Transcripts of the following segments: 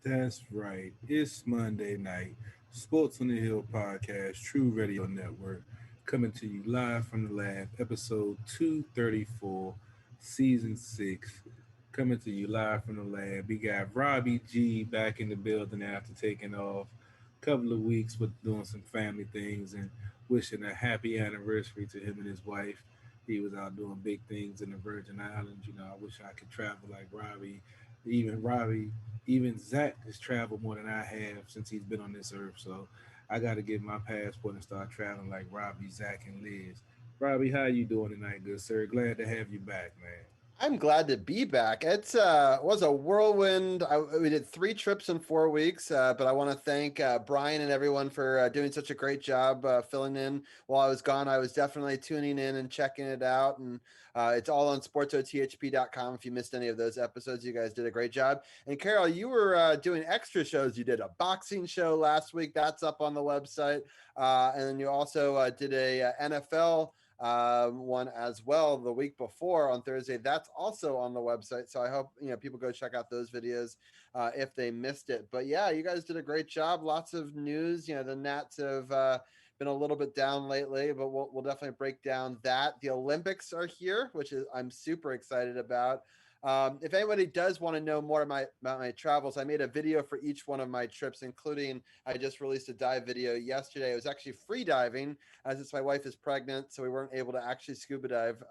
That's right. It's Monday night. Sports on the Hill podcast, True Radio Network, coming to you live from the lab, episode 234, season 6. Coming to you live from the lab. We got Robbie G back in the building after taking off a couple of weeks with doing some family things and wishing a happy anniversary to him and his wife. He was out doing big things in the Virgin Islands. I wish I could travel like Robbie. Robbie even Zach has traveled more than I have since he's been on this earth. So I got to get my passport and start traveling like Robbie, Zach, and Liz. Robbie, how you doing tonight, good sir? Glad to have you back, man. I'm glad to be back. It's was a whirlwind. We did 3 trips in 4 weeks, but I want to thank Brian and everyone for doing such a great job filling in while I was gone. I was definitely tuning in and checking it out, and it's all on SportsOTHP.com. If you missed any of those episodes, you guys did a great job. And Carol, you were doing extra shows. You did a boxing show last week. That's up on the website, and then you also did a NFL one as well the week before on Thursday. That's also on the website. So I hope people go check out those videos if they missed it. But yeah, you guys did a great job. Lots of news. The Nats have been a little bit down lately, but we'll definitely break down that. The Olympics are here, which is I'm super excited about. If anybody does want to know more about my travels, I made a video for each one of my trips, including I just released a dive video yesterday. It was actually free diving, as it's my wife is pregnant, so we weren't able to actually scuba dive.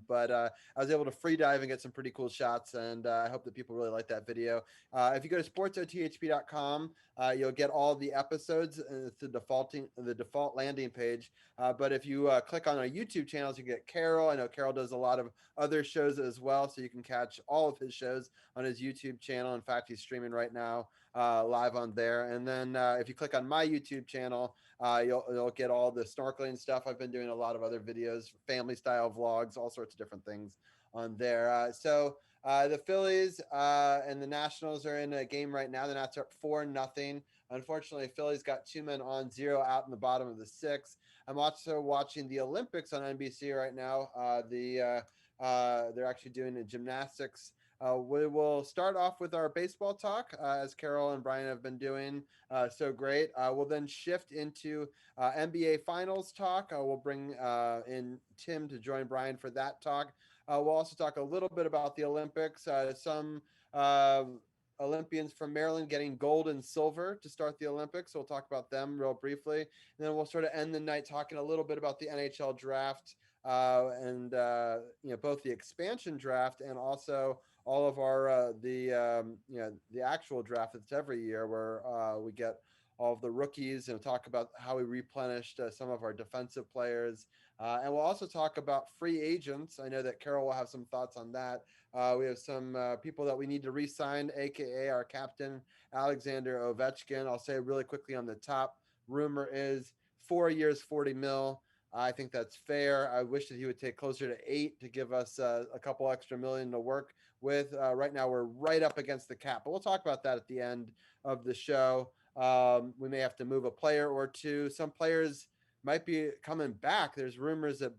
But I was able to free dive and get some pretty cool shots, and I hope that people really like that video. If you go to sportsothp.com, you'll get all the episodes. It's the default landing page. But if you click on our YouTube channels, you get Carol. I know Carol does a lot of other shows as well, so you can catch all of his shows on his YouTube channel. In fact, he's streaming right now live on there. And then if you click on my YouTube channel, you'll get all the snorkeling stuff. I've been doing a lot of other videos, family style vlogs, all sorts of different things on there. So the Phillies and the Nationals are in a game right now. The Nats are up 4-0. Unfortunately, Phillies got 2 men on, 0 out in the bottom of the 6th. I'm also watching the Olympics on NBC right now. They're actually doing the gymnastics. We will start off with our baseball talk, as Carol and Brian have been doing so great. We'll then shift into NBA Finals talk. We'll bring in Tim to join Brian for that talk. We'll also talk a little bit about the Olympics. Some Olympians from Maryland getting gold and silver to start the Olympics. So we'll talk about them real briefly. And then we'll sort of end the night talking a little bit about the NHL draft and both the expansion draft and also all of our the actual draft that's every year where we get all of the rookies and talk about how we replenished some of our defensive players. And we'll also talk about free agents. I know that Carol will have some thoughts on that. We have some people that we need to re-sign, aka our captain, Alexander Ovechkin. I'll say really quickly on the top. Rumor is 4 years, 40 mil. I think that's fair. I wish that he would take closer to 8 to give us a couple extra million to work with. Right now, we're right up against the cap, but we'll talk about that at the end of the show. We may have to move a player or two. Some players might be coming back. There's rumors that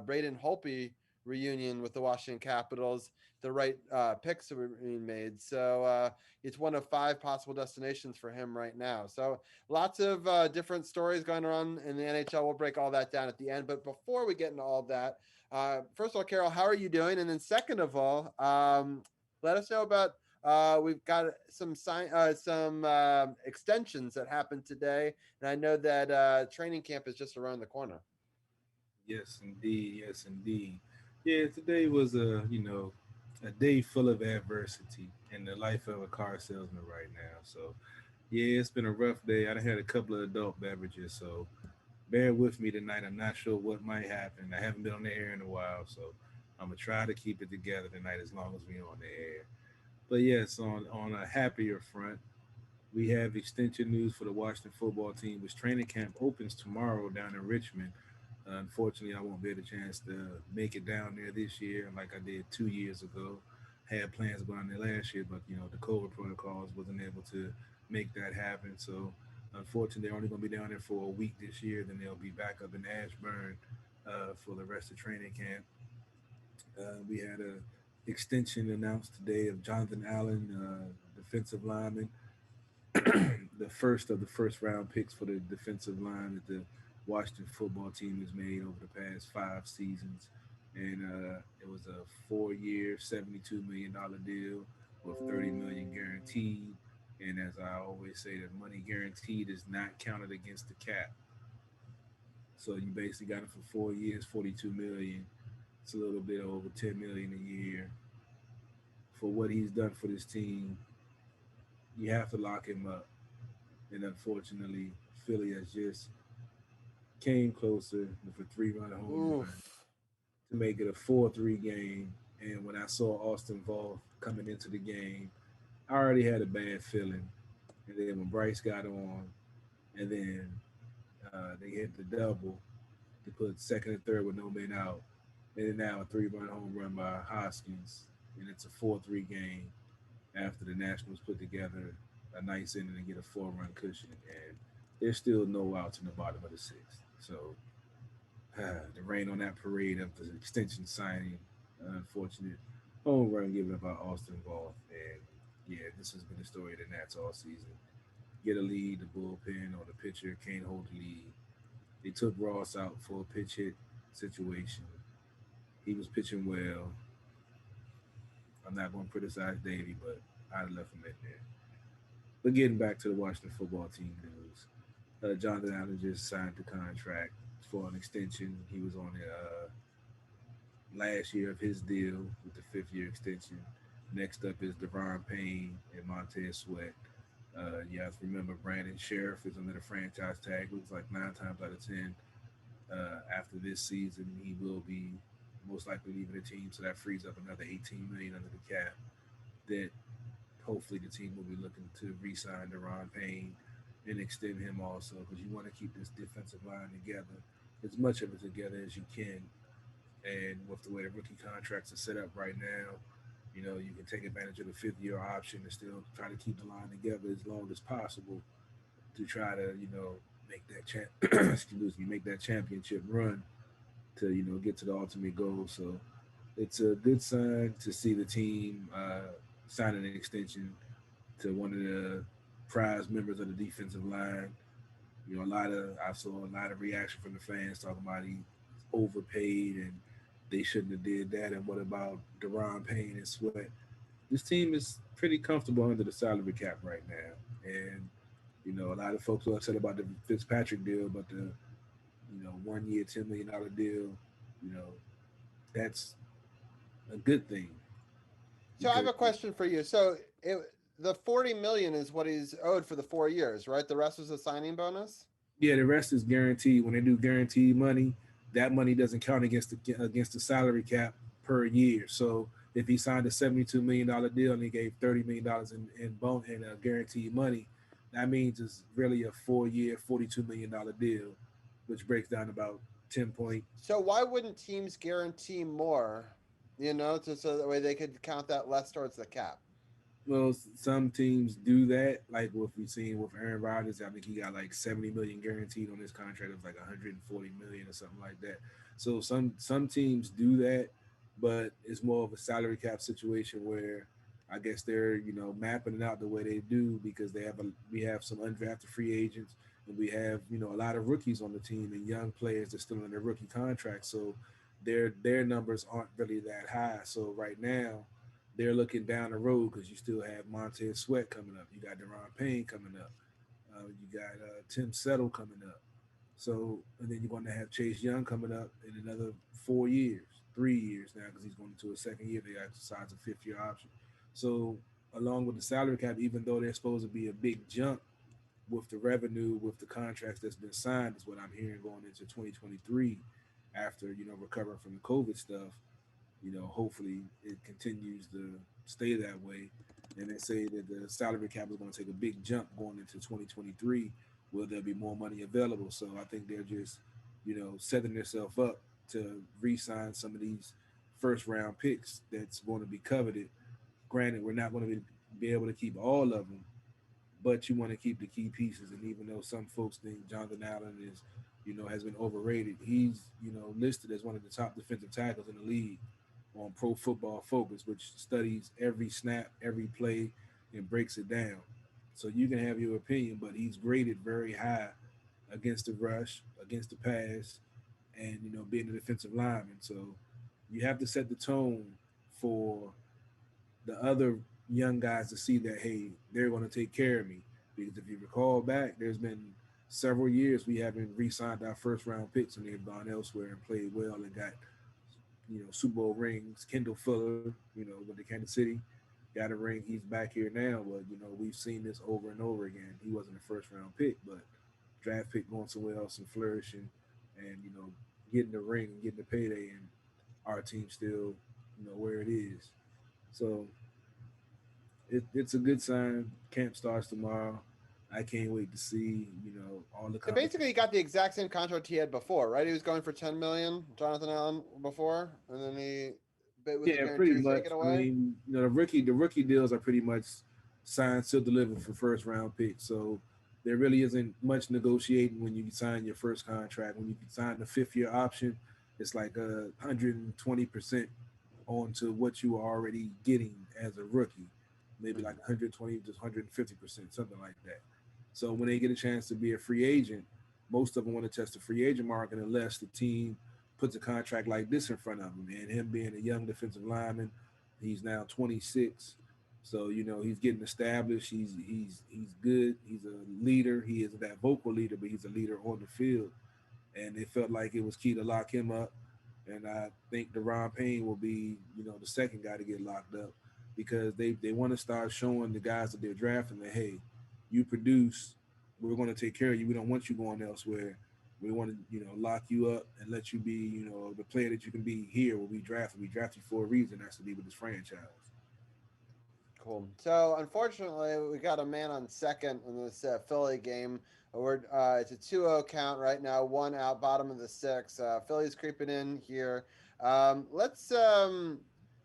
Braden Holtby reunion with the Washington Capitals, the right picks are being made. So it's one of 5 possible destinations for him right now. So lots of different stories going on in the NHL. We'll break all that down at the end. But before we get into all that, first of all, Carol, how are you doing? And then second of all, let us know about we've got some extensions that happened today. And I know that training camp is just around the corner. Yes, indeed. Yes, indeed. Yeah, today was a day full of adversity in the life of a car salesman right now. So yeah, it's been a rough day. I done had a couple of adult beverages, so bear with me tonight. I'm not sure what might happen. I haven't been on the air in a while, so I'm gonna try to keep it together tonight as long as we're on the air. But yes, on a happier front, we have extension news for the Washington football team, which training camp opens tomorrow down in Richmond. Unfortunately, I won't get a chance to make it down there this year like I did 2 years ago. Had plans going there last year, but the COVID protocols wasn't able to make that happen. So unfortunately, they're only going to be down there for a week this year. Then they'll be back up in Ashburn for the rest of training camp. We had a extension announced today of Jonathan Allen, defensive lineman. the first of the first round picks for the defensive line that the Washington football team has made over the past 5 seasons. And it was a 4 year, $72 million deal with $30 million guaranteed. And as I always say, the money guaranteed is not counted against the cap. So you basically got him for 4 years, 42 million. It's a little bit over 10 million a year for what he's done for this team. You have to lock him up, and unfortunately, Philly has just came closer with a three-run home run Oof. to make it a 4-3 game. And when I saw Austin Voth coming into the game, I already had a bad feeling. And then when Bryce got on, and then they hit the double to put second and third with no men out, and then now a three-run home run by Hoskins, and it's a 4-3 game after the Nationals put together a nice inning and get a four-run cushion, and there's still no outs in the bottom of the sixth. So the rain on that parade of the extension signing, unfortunate home run given by Austin Voth, and yeah, this has been the story of the Nats all season. Get a lead, the bullpen or the pitcher can't hold the lead. They took Ross out for a pitch hit situation. He was pitching well. I'm not going to criticize Davey, but I'd left him in there. But getting back to the Washington football team news, Jonathan Allen just signed the contract for an extension. He was on the last year of his deal with the fifth-year extension. Next up is Devon Payne and Montez Sweat. You have to remember Brandon Sheriff is under the franchise tag. Looks like 9 times out of 10 after this season he will be most likely leaving the team. So that frees up another 18 million under the cap. That hopefully the team will be looking to re-sign Deron Payne and extend him also because you want to keep this defensive line together, as much of it together as you can. And with the way the rookie contracts are set up right now, you can take advantage of the fifth-year option and still try to keep the line together as long as possible to try to, make that excuse me, make that championship run to, get to the ultimate goal. So it's a good sign to see the team sign an extension to one of the prized members of the defensive line. I saw a lot of reaction from the fans talking about he overpaid and they shouldn't have did that. And what about Deron Payne and Sweat? This team is pretty comfortable under the salary cap right now, and a lot of folks are upset about the Fitzpatrick deal, but the 1 year $10 million deal, you know, that's a good thing So I have because a question for you. So the 40 million is what he's owed for the 4 years, right? The rest was a signing bonus. yeah, the rest is guaranteed. When they do guaranteed money, that money doesn't count against the salary cap per year. So if he signed a $72 million deal and he gave $30 million in guaranteed money, that means it's really a 4 year $42 million deal, which breaks down about 10 point. So why wouldn't teams guarantee more? So that way they could count that less towards the cap. Well, some teams do that, like what we've seen with Aaron Rodgers. I think he got like 70 million guaranteed on his contract. It was like 140 million or something like that. So some teams do that, but it's more of a salary cap situation where I guess they're mapping it out the way they do because we have some undrafted free agents and we have a lot of rookies on the team and young players that still on their rookie contract. So their numbers aren't really that high. So right now they're looking down the road because you still have Montez Sweat coming up. You got Deron Payne coming up. You got Tim Settle coming up. So, and then you're going to have Chase Young coming up in another 4 years, 3 years now because he's going into a second year. They exercise a fifth-year option. So, along with the salary cap, even though there's supposed to be a big jump with the revenue, with the contracts that's been signed, is what I'm hearing going into 2023 after, recovering from the COVID stuff. Hopefully it continues to stay that way. And they say that the salary cap is going to take a big jump going into 2023. Will there be more money available? So I think they're just, setting themselves up to re-sign some of these first round picks that's going to be coveted. Granted, we're not going to be able to keep all of them, but you want to keep the key pieces. And even though some folks think Jonathan Allen is, has been overrated, he's, listed as one of the top defensive tackles in the league on Pro Football Focus, which studies every snap, every play, and breaks it down. So you can have your opinion, but he's graded very high against the rush, against the pass, and being a defensive lineman. So you have to set the tone for the other young guys to see that, hey, they're going to take care of me. Because if you recall back, there's been several years we haven't re-signed our first round picks and they've gone elsewhere and played well and got Super Bowl rings. Kendall Fuller, with the Kansas City, got a ring. He's back here now, but we've seen this over and over again. He wasn't a first round pick, but draft pick going somewhere else and flourishing, and getting the ring and getting the payday, and our team still where it is. So it's a good sign. Camp starts tomorrow. I can't wait to see all the So competition. basically, he got the exact same contract he had before, right? He was going for 10 million, Jonathan Allen before, and then but with the Yeah, pretty guarantees much. taken I away. mean, the rookie deals are pretty much signed, still delivered for first round picks. So there really isn't much negotiating when you sign your first contract. When you sign the 5th year option, it's like 120% onto what you are already getting as a rookie, maybe like 120 to 150%, something like that. So when they get a chance to be a free agent, most of them want to test the free agent market unless the team puts a contract like this in front of him. And him being a young defensive lineman, he's now 26. So he's getting established. He's good. He's a leader. He isn't that vocal leader, but he's a leader on the field. And they felt like it was key to lock him up. And I think Deron Payne will be, the second guy to get locked up because they want to start showing the guys that they're drafting that, hey, you produce, we're going to take care of you. We don't want you going elsewhere. We want to, lock you up and let you be, the player that you can be here where we draft. We draft you for a reason. That's to be with this franchise. Cool. So unfortunately, we got a man on second in this Philly game. It's a 2-0 count right now, one out, bottom of the 6th. Philly's creeping in here. Let's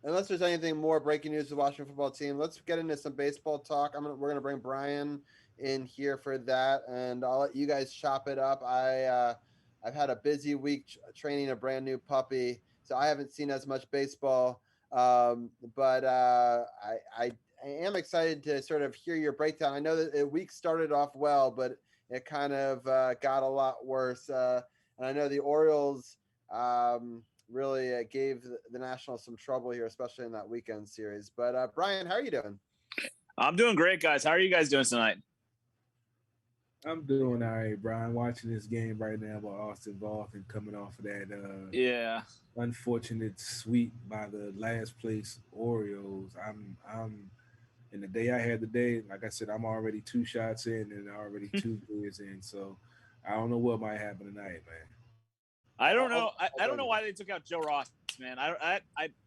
unless there's anything more breaking news with the Washington football team, let's get into some baseball talk. We're gonna bring Brian in here for that, and I'll let you guys chop it up. I've had a busy week training a brand new puppy, so I haven't seen as much baseball. But I am excited to sort of hear your breakdown. I know that the week started off well, but it kind of got a lot worse. And I know the Orioles really gave the Nationals some trouble here, especially in that weekend series. But Brian, how are you doing? I'm doing great, guys. How are you guys doing tonight? I'm doing all right, Brian. Watching this game right now by Austin Voth and coming off of that Yeah. unfortunate sweep by the last place Orioles. I'm and the day I had today, like I said, I'm already 2 shots in and already 2 beers in. So I don't know what might happen tonight, man. I don't know. I don't know why they took out Joe Ross, man. I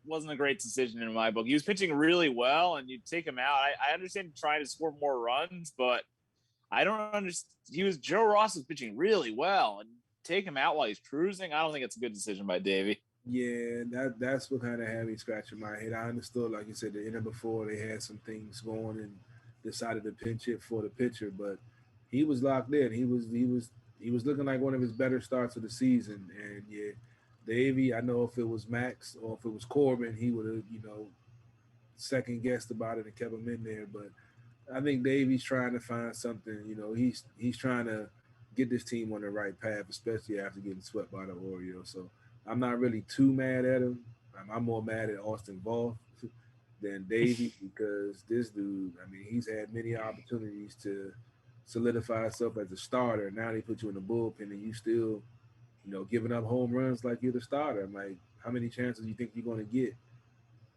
wasn't a great decision in my book. He was pitching really well, and you take him out. I understand trying to score more runs, but I don't understand. Joe Ross was pitching really well, and take him out while he's cruising. I don't think it's a good decision by Davey. Yeah, that's what kind of had me scratching my head. I understood, like you said, the inning before they had some things going and decided to pinch hit for the pitcher, but he was locked in. He was looking like one of his better starts of the season. And yeah, Davey, I know if it was Max or if it was Corbin, he would have second guessed about it and kept him in there. But I think Davey's trying to find something. He's trying to get this team on the right path, especially after getting swept by the Orioles. So I'm not really too mad at him. I'm more mad at Austin Voth than Davey because this dude, I mean, he's had many opportunities to solidify himself as a starter. Now they put you in the bullpen and you still, giving up home runs like you're the starter. I'm like, how many chances do you think you're going to get?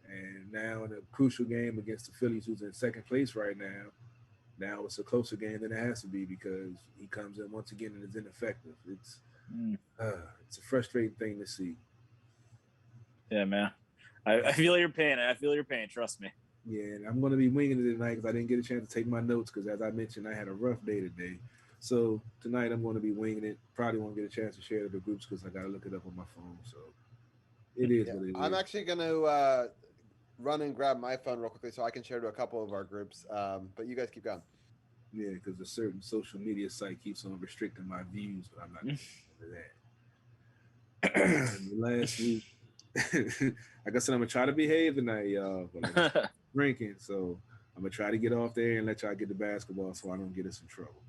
And now in a crucial game against the Phillies, who's in second place right now it's a closer game than it has to be because he comes in once again and is ineffective. It's a frustrating thing to see. Yeah, man. I feel your pain. I feel your pain. Trust me. Yeah, and I'm going to be winging it tonight because I didn't get a chance to take my notes because, as I mentioned, I had a rough day today. So tonight I'm going to be winging it. Probably won't get a chance to share it to the groups because I got to look it up on my phone. So it is Yeah, what it I'm is. actually going to run and grab my phone real quickly so I can share to a couple of our groups. But you guys keep going. Yeah, because a certain social media site keeps on restricting my views, but I'm not going to do that. Last week, like I said, I'm going to try to behave tonight, y'all, but I'm drinking. So I'm gonna try to get off there and let y'all get the basketball so I don't get us in trouble.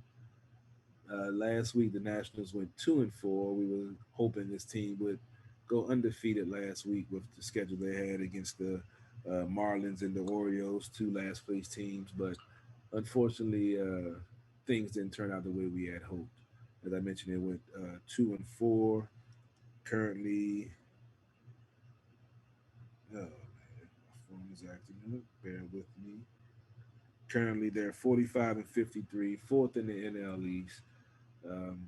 Last week the Nationals went 2-4. We were hoping this team would go undefeated last week with the schedule they had against the Marlins and the Orioles, two last place teams. But unfortunately, things didn't turn out the way we had hoped. As I mentioned, it went 2-4. Currently, oh man, my phone is acting up. Bear with me. Currently, they're 45-53, fourth in the NL East. Um,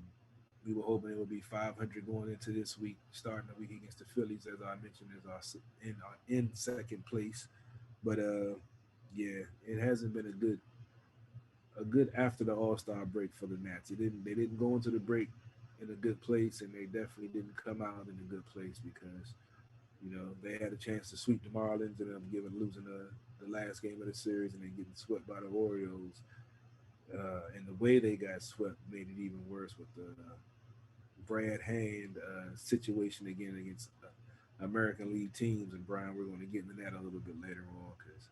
we were hoping it would be 500 going into this week, starting the week against the Phillies, as I mentioned, as in second place. But yeah, it hasn't been a good after the All Star break for the Nats. They didn't go into the break in a good place, and they definitely didn't come out in a good place because they had a chance to sweep the Marlins and losing the last game of the series and then getting swept by the Orioles. And the way they got swept made it even worse with the Brad Hand situation again against American League teams. And Brian, we're going to get into that a little bit later on because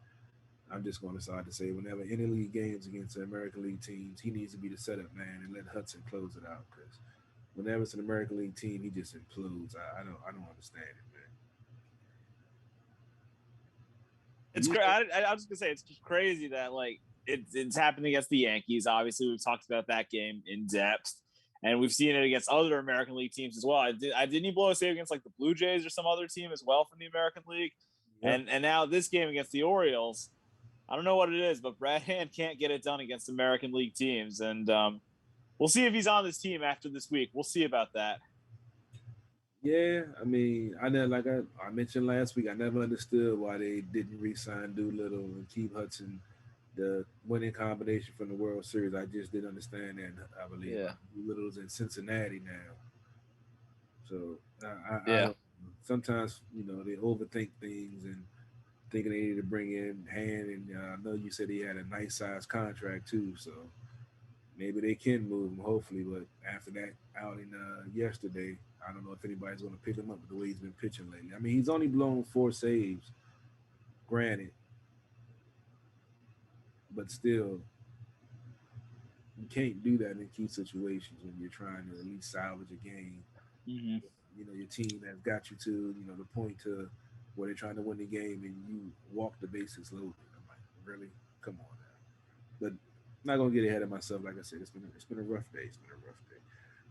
I'm just going to start to say whenever any league games against the American League teams, he needs to be the setup man and let Hudson close it out because whenever it's an American League team, he just implodes. I don't understand it, man. It's crazy. I was gonna say it's just crazy that like it's happened against the Yankees. Obviously, we've talked about that game in depth, and we've seen it against other American League teams as well. Didn't he blow a save against like the Blue Jays or some other team as well from the American League, Yep. and now this game against the Orioles. I don't know what it is, but Brad Hand can't get it done against American League teams, and we'll see if he's on this team after this week. We'll see about that. Yeah, I mean, I never like I mentioned last week. I never understood why they didn't re-sign Doolittle and keep Hudson the winning combination from the World Series. I just didn't understand that. I believe Yeah, Doolittle's in Cincinnati now, so I yeah. don't. Sometimes they overthink things and thinking they need to bring in Hand. And I know you said he had a nice size contract too, so maybe they can move him. Hopefully, but after that outing yesterday, I don't know if anybody's going to pick him up the way he's been pitching lately. I mean, he's only blown 4 saves, granted, but still, you can't do that in key situations when you're trying to at least salvage a game. Mm-hmm. Your team has got you to the point to where they're trying to win the game, and you walk the bases loaded. I'm like, really? Come on now. But I'm not gonna get ahead of myself. Like I said, it's been a rough day. It's been a rough day.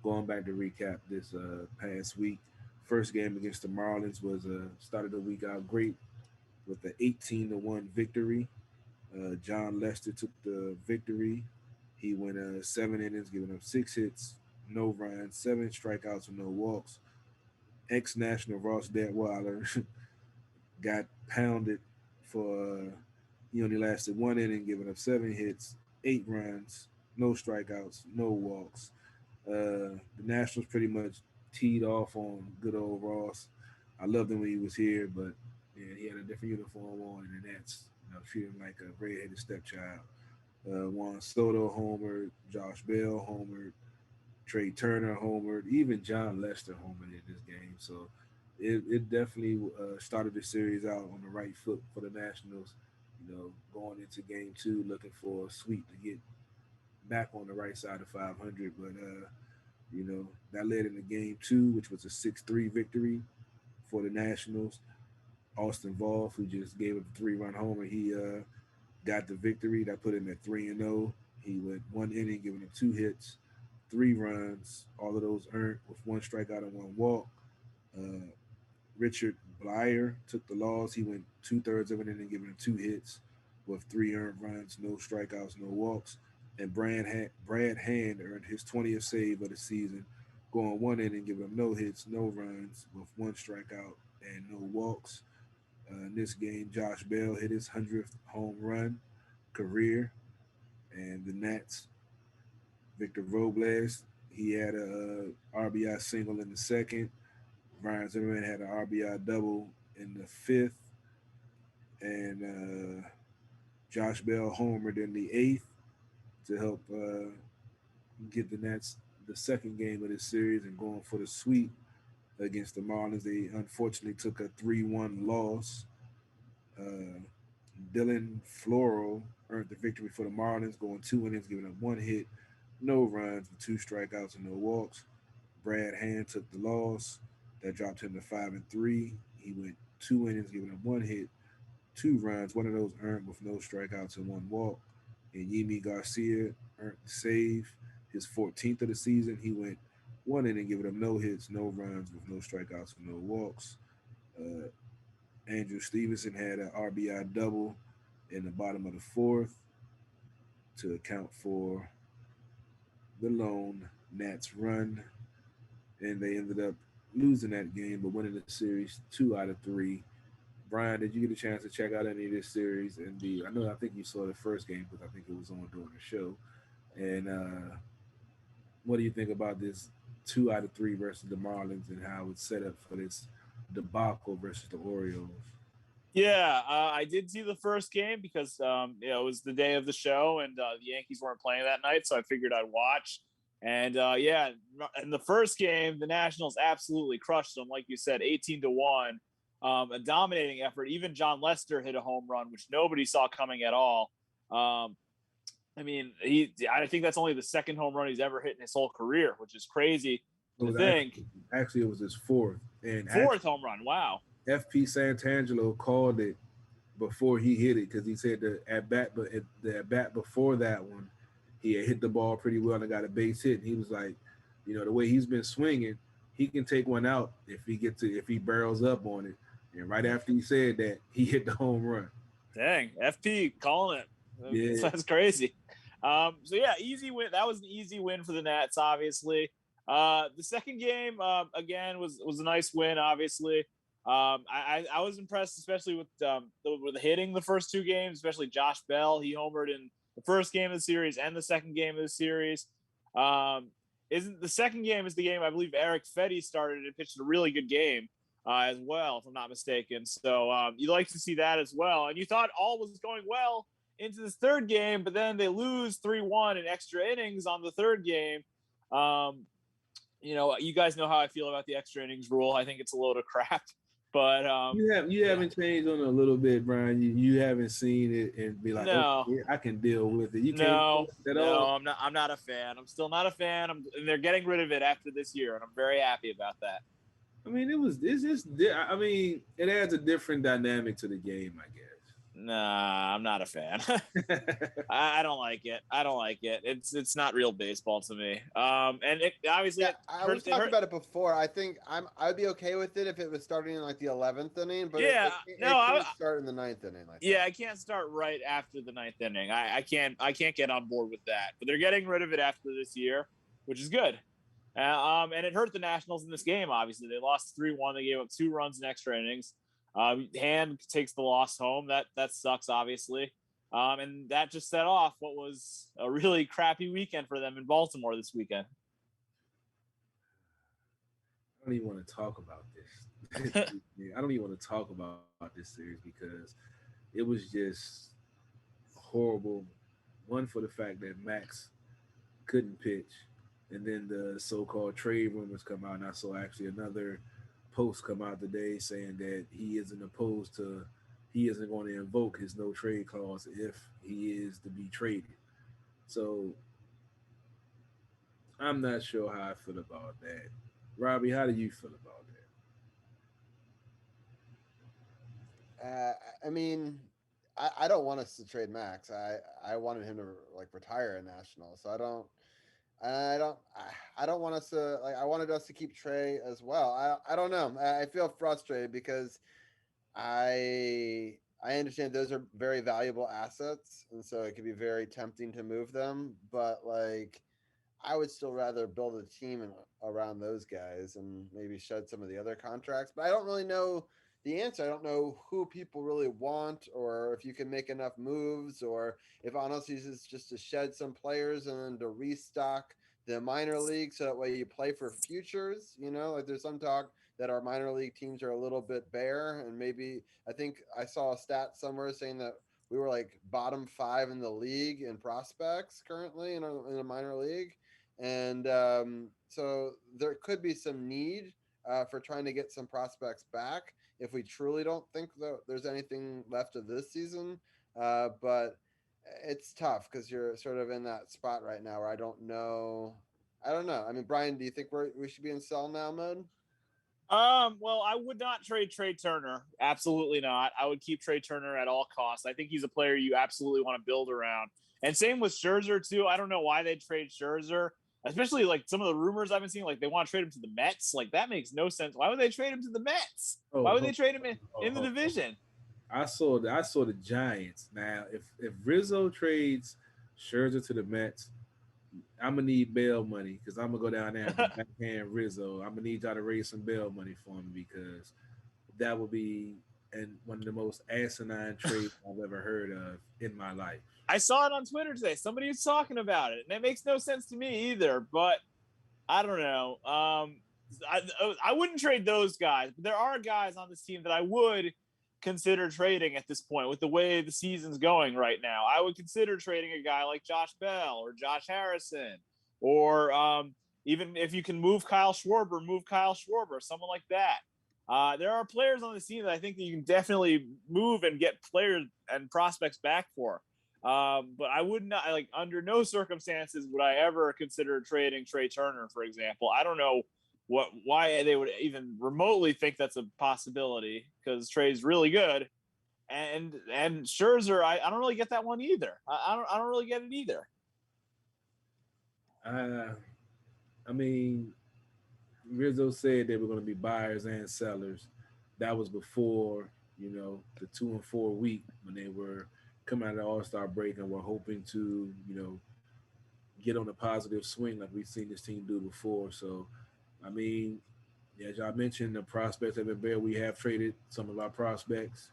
Going back to recap this past week, first game against the Marlins was started the week out great with the 18-1 victory. John Lester took the victory. He went 7 innings, giving up 6 hits, no runs, 7 strikeouts, and no walks. Ex-national Ross Detweiler got pounded for he only lasted 1 inning, giving up 7 hits, 8 runs, no strikeouts, no walks. The Nationals pretty much teed off on good old Ross. I loved him when he was here, but yeah, he had a different uniform on, and that's treated him like a redheaded stepchild. Juan Soto homered, Josh Bell homered, Trey Turner homered, even John Lester homered in this game. So it definitely started the series out on the right foot for the Nationals. Going into game two, looking for a sweep to get back on the right side of 500. But that led into game two, which was a 6-3 victory for the Nationals. Austin Voth, who just gave up a 3-run homer, he got the victory. That put him at 3-0. He went 1 inning, giving up 2 hits, 3 runs, all of those earned with 1 strikeout and 1 walk. Uh, Richard Blyer took the loss. He went 2/3 of an inning, giving him 2 hits with 3 earned runs, no strikeouts, no walks. And Brad Hand earned his 20th save of the season, going 1 inning, giving him no hits, no runs, with 1 strikeout and no walks. In this game, Josh Bell hit his 100th home run career, and the Nats, Victor Robles, he had a RBI single in the second. Brian Zimmerman had an RBI double in the fifth, and Josh Bell homered in the eighth to help get the Nats the second game of this series and going for the sweep against the Marlins. They unfortunately took a 3-1 loss. Uh, Dylan Floral earned the victory for the Marlins, going 2 innings, giving up 1 hit, no runs, with 2 strikeouts and no walks. Brad Hand took the loss. That dropped him to 5-3. He went 2 innings, giving up 1 hit, 2 runs, one of those earned with no strikeouts and one walk. And Yimi Garcia earned the save, his 14th of the season. He went 1 inning, giving up no hits, no runs, with no strikeouts and no walks. Uh, Andrew Stevenson had an RBI double in the bottom of the fourth to account for the lone Nats run, and they ended up losing that game but winning the series 2 out of 3. Brian, did you get a chance to check out any of this series? And I think you saw the first game because I think it was on during the show. And what do you think about this 2 out of 3 versus the Marlins and how it's set up for this debacle versus the Orioles? Yeah, I did see the first game because it was the day of the show and the Yankees weren't playing that night, so I figured I'd watch. And yeah, in the first game, the Nationals absolutely crushed them, like you said, 18-1. A dominating effort. Even John Lester hit a home run, which nobody saw coming at all. I mean, I think that's only the second home run he's ever hit in his whole career, which is crazy to think. Actually, it was his fourth. And fourth home run. Wow. FP Santangelo called it before he hit it because he said the at bat before that one, he had hit the ball pretty well and got a base hit. And he was like, the way he's been swinging, he can take one out if he barrels up on it. And right after he said that, he hit the home run. Dang, FP calling it. Yeah. That's crazy. So yeah, easy win. That was an easy win for the Nats, obviously. The second game, again, was a nice win, obviously. I was impressed, especially with the hitting the first 2 games, especially Josh Bell. He homered in the first game of the series and the second game of the series. Isn't the second game is the game I believe Eric Fetty started and pitched a really good game as well, if I'm not mistaken. So you like to see that as well. And you thought all was going well into this third game, but then they lose 3-1 in extra innings on the third game. You guys know how I feel about the extra innings rule. I think it's a load of crap. But you haven't changed on it a little bit, Brian. You haven't seen it and be like, no, okay, I can deal with it. No, I'm not a fan. I'm still not a fan. They're getting rid of it after this year, and I'm very happy about that. I mean, it adds a different dynamic to the game, I guess. Nah, I'm not a fan. I don't like it. It's not real baseball to me. And it obviously I was talking about it before. I think I'd be okay with it if it was starting in like the 11th inning, but it can't start in the 9th inning. I can't start right after the 9th inning. I can't get on board with that. But they're getting rid of it after this year, which is good. And it hurt the Nationals in this game. Obviously, they lost 3-1. They gave up 2 runs in extra innings. Hand takes the loss home. That sucks, obviously. And that just set off what was a really crappy weekend for them in Baltimore this weekend. I don't even want to talk about this. I don't even want to talk about this series because it was just horrible. One, for the fact that Max couldn't pitch, and then the so-called trade rumors come out, and I saw actually another post come out today saying that he isn't going to invoke his no trade clause if he is to be traded. So I'm not sure how I feel about that. Robbie, how do you feel about that? I mean, I don't want us to trade Max. I wanted him to retire in National, so I don't want us to I wanted us to keep Trey as well. I don't know. I feel frustrated because I understand those are very valuable assets, and so it could be very tempting to move them. But I would still rather build a team around those guys and maybe shed some of the other contracts. But I don't really know the answer. I don't know who people really want, or if you can make enough moves, or if honestly it's just to shed some players and then to restock the minor league so that way you play for futures. There's some talk that our minor league teams are a little bit bare, and maybe I think I saw a stat somewhere saying that we were bottom 5 in the league in prospects currently in a minor league. And so there could be some need for trying to get some prospects back if we truly don't think that there's anything left of this season. But it's tough because you're sort of in that spot right now where I don't know. I don't know. I mean, Brian, do you think we should be in sell now mode? Well, I would not trade Trey Turner. Absolutely not. I would keep Trey Turner at all costs. I think he's a player you absolutely want to build around. And same with Scherzer too. I don't know why they trade Scherzer, especially like some of the rumors I've been seeing. Like they want to trade him to the Mets. Like that makes no sense. Why would they trade him to the Mets? Why would they trade him in the division? I saw the Giants. Now, if Rizzo trades Scherzer to the Mets, I'm gonna need bail money because I'm gonna go down there and backhand Rizzo. I'm gonna need y'all to raise some bail money for me because that would be one of the most asinine trades I've ever heard of in my life. I saw it on Twitter today. Somebody was talking about it, and it makes no sense to me either. But I don't know. I wouldn't trade those guys, but there are guys on this team that I would consider trading at this point with the way the season's going right now. I would consider trading a guy like Josh Bell or Josh Harrison, or even if you can move Kyle Schwarber, someone like that. There are players on the team that I think that you can definitely move and get players and prospects back for. But I would not, like, under no circumstances would I ever consider trading Trey Turner, for example. I don't know why they would even remotely think that's a possibility because Trey's really good. And Scherzer, I don't really get that one either. I don't really get it either. I mean, Rizzo said they were going to be buyers and sellers. That was before, the 2 and 4 week when they were coming out of the All Star break and were hoping to, get on a positive swing like we've seen this team do before. So, I mean, as y'all mentioned, the prospects have been there. We have traded some of our prospects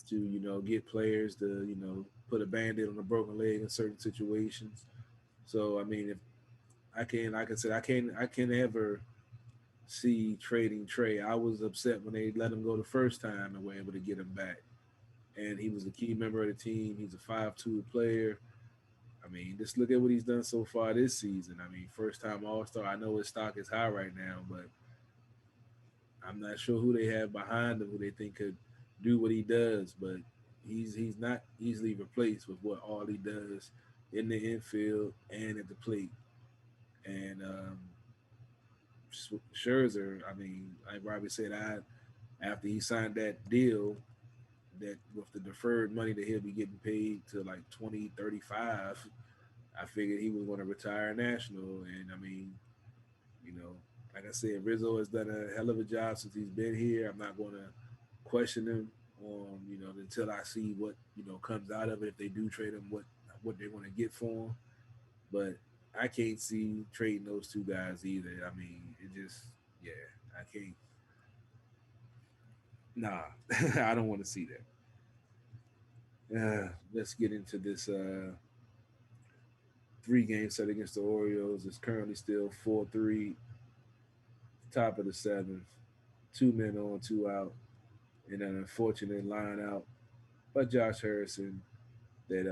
to, get players to, put a band-aid on a broken leg in certain situations. So, I mean, if like I said, I can't ever see trading Trey. I was upset when they let him go the first time and were able to get him back. And he was a key member of the team. He's a 5'2" player. I mean, just look at what he's done so far this season. I mean, first time All Star. I know his stock is high right now, but I'm not sure who they have behind him who they think could do what he does. But he's not easily replaced with what all he does in the infield and at the plate. And Scherzer, I mean, like Robbie said, after he signed that deal, that with the deferred money that he'll be getting paid to like 2035, I figured he was going to retire national. And I mean, you know, like I said, Rizzo has done a hell of a job since he's been here. I'm not going to question him on, until I see what, comes out of it. If they do trade him, what they're going to get for him. But I can't see trading those two guys either. I mean, it just, yeah, I can't. Nah, I don't want to see that. Let's get into this 3-game set against the Orioles. It's currently still 4-3, top of the seventh, 2 men on, 2 out, and an unfortunate line out by Josh Harrison that